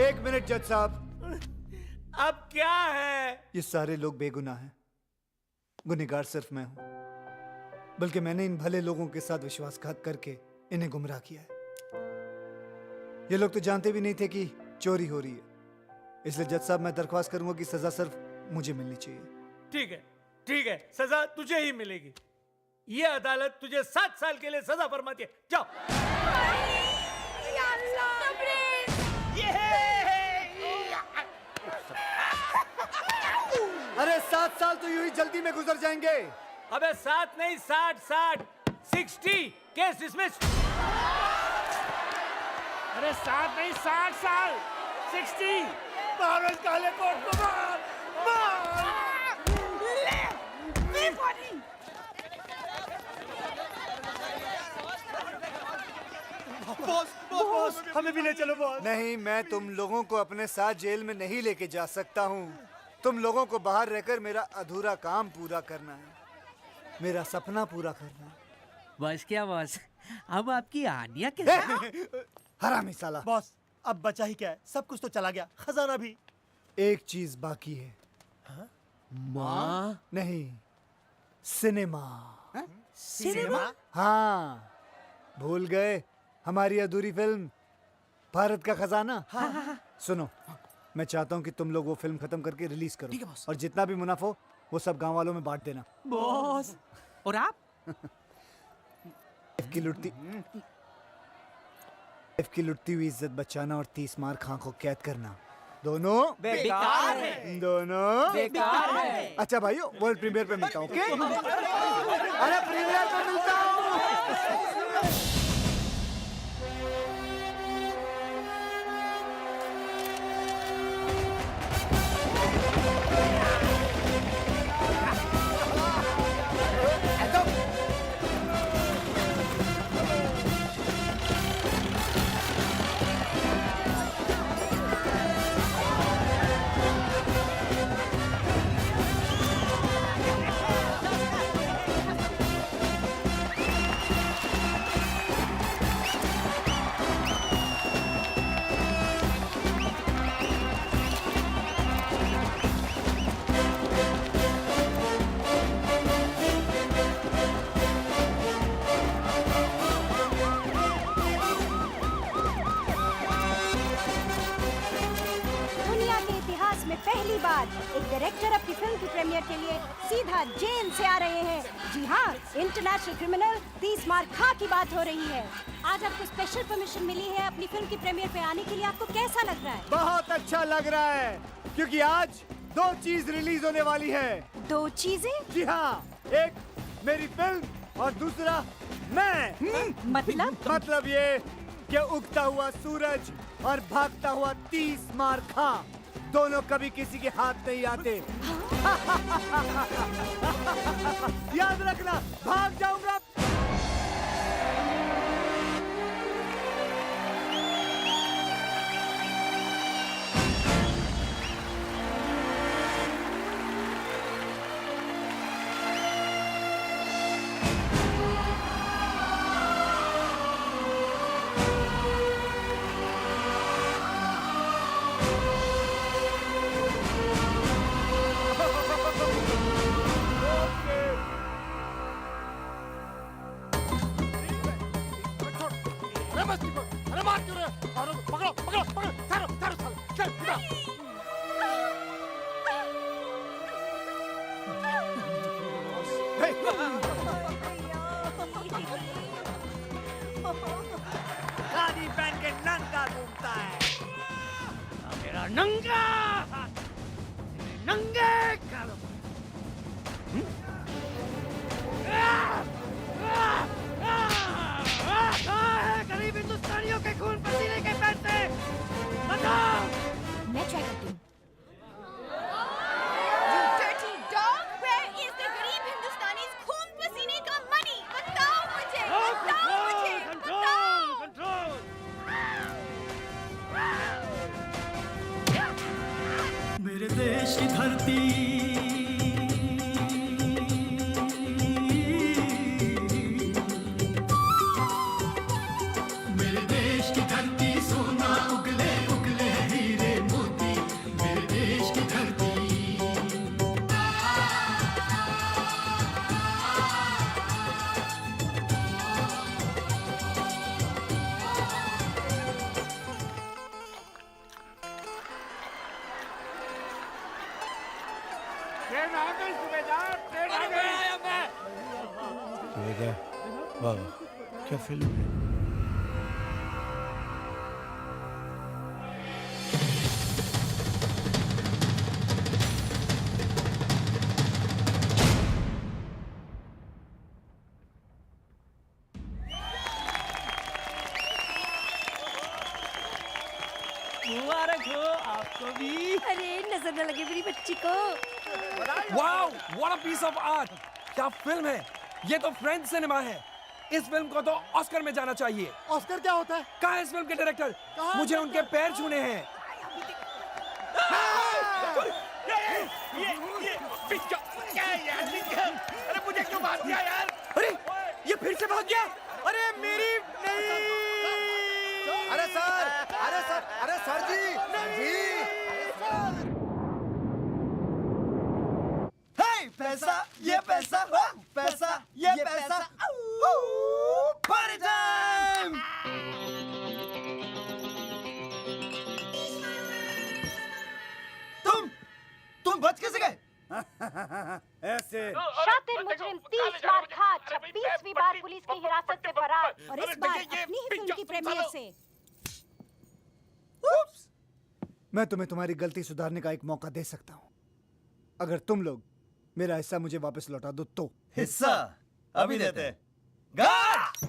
एक मिनट जज साहब। अब क्या है? ये सारे लोग बेगुनाह हैं, गुनहगार सिर्फ मैं हूं। बल्कि मैंने इन भले लोगों के साथ विश्वासघात करके इन्हें गुमराह किया है। ये लोग तो जानते भी नहीं थे कि चोरी हो रही है। इसलिए जज साहब, मैं दरख्वास्त करूंगा कि सजा सिर्फ मुझे मिलनी चाहिए। ठीक है, ठीक है, सजा तुझे ही मिलेगी। ये अदालत तुझे 7 साल के लिए सजा फरमाती है। जाओ। अरे 7 साल तो यूं ही जल्दी में गुजर जाएंगे। अबे 7 नहीं, 60 केस डिसमिस। अरे 7 नहीं, 60 साल, 60। काले कोर्ट को मार। हमें भी ले चलो बॉस। नहीं, मैं तुम लोगों को अपने साथ जेल में नहीं लेके जा सकता हूँ। तुम लोगों को बाहर रहकर मेरा अधूरा काम पूरा करना है, मेरा सपना पूरा करना है। बस क्या बॉस, अब आपकी आनिया कैसे? हरामी साला। बॉस अब बचा ही क्या है, सब कुछ तो चला गया, खजाना भी। एक चीज बाकी है। माँ? नहीं, सिनेमा। सिनेमा? हाँ, भूल गए हमारी अधूरी फिल्म भारत का खजाना। सुनो, मैं चाहता हूँ कि तुम लोग वो फिल्म खत्म करके रिलीज करो, और जितना भी मुनाफा हो वो सब गांव वालों में बांट देना। बॉस, और आप? की लुटती हुई इज्जत बचाना और 30 मार खां को कैद करना, दोनों बेकार है। दोनों बेकार है। अच्छा भाइयों, वर्ल्ड प्रीमियर पे मिलता हूँ, ओके? अरे प्रीमियर पे मिलता हूँ। दुनिया के इतिहास में पहली बार एक डायरेक्टर अपनी फिल्म की प्रीमियर के लिए सीधा जेल से आ रहे हैं। जी हाँ, इंटरनेशनल क्रिमिनल 30 मार खां की बात हो रही है। आज आपको स्पेशल परमिशन मिली है अपनी फिल्म की प्रीमियर पे आने के लिए। आपको कैसा लग रहा है? बहुत अच्छा लग रहा है, क्योंकि आज 2 चीज रिलीज होने वाली है। 2 चीजें? जी हाँ, एक मेरी फिल्म और दूसरा मैं। मतलब ये कि उगता हुआ सूरज और भागता हुआ 30 मार खां दोनों कभी किसी के हाथ नहीं आते। याद रखना, भाग जाऊंगा। खादी पहन के नंगा घूमता है। मेरा नंगा नंगे करो। गरीब हिंदुस्तानियों के खून पसीने के पैसे बताओ। मैं ट्राई करती हूँ। मेरे देश की धरती मेरे देश की धरती सोना उगले उगले हीरे मोती मेरे देश की धरती ट्रेन आ गई सुबेदार, ट्रेन आ गई। वाह, क्या फिल्म है। मुबारक हो आपको भी। अरे नजर न लगे मेरी बच्ची को। Wow, what a piece of art. क्या फिल्म है ये, तो फ्रेंच सिनेमा है। इस फिल्म को तो ऑस्कर में जाना चाहिए। ऑस्कर क्या होता है? कहाँ है इस फिल्म के डायरेक्टर? मुझे उनके पैर छूने हैं। अरे मुझे क्यों भाग गया यार? अरे ये फिर से भाग गया। अरे मेरी नहीं। अरे सर जी पैसा ये पैसा पैसा ये पैसा पार्टी टाइम। तुम बच कैसे गए? ऐसे शातिर मुजरिम 30 बार खा 26वीं बार पुलिस की हिरासत से फरार और इस बार अपनी ही फिल्म की प्रीमियर से। मैं तुम्हें तुम्हारी गलती सुधारने का एक मौका दे सकता हूँ। अगर तुम लोग मेरा हिस्सा मुझे वापस लौटा दो तो। हिस्सा अभी देते हैं। गार्ड!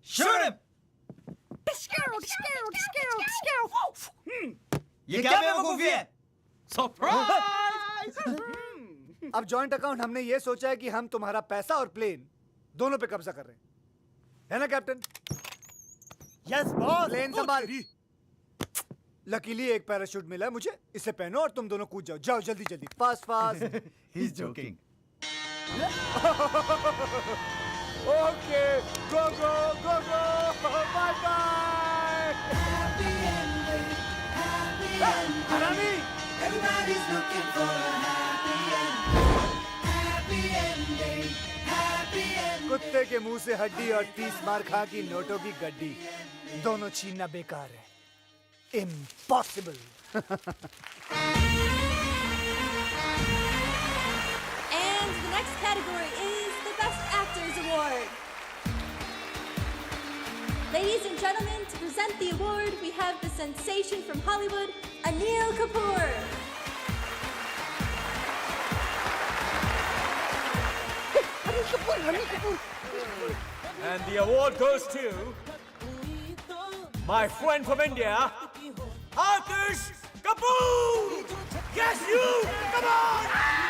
Shoot him! ये क्या बेवकूफी है? सरप्राइज! अब जॉइंट अकाउंट हमने ये सोचा है कि हम तुम्हारा पैसा और प्लेन दोनों पे कब्जा कर रहे हैं, है ना कैप्टन? Yes boss. प्लेन संभाल। लकीली एक पैराशूट मिला है मुझे, इसे पहनो और तुम दोनों कूद जाओ। जाओ जल्दी जल्दी, fast fast. He is joking. Okay, go go go go, bye bye. हरामी! Everybody's looking for a happy end. Happy ending. Happy ending. कुत्ते के मुंह से हड्डी और 30 मार खा की नोटों की गड्डी, दोनों छीनना बेकार है। Impossible. And the next category is the Best Actors Award. Ladies and gentlemen, to present the award, we have the sensation from Hollywood, Anil Kapoor. Anil Kapoor. And the award goes to my friend from India, Aatish Kapoor! Yes, you! Come on!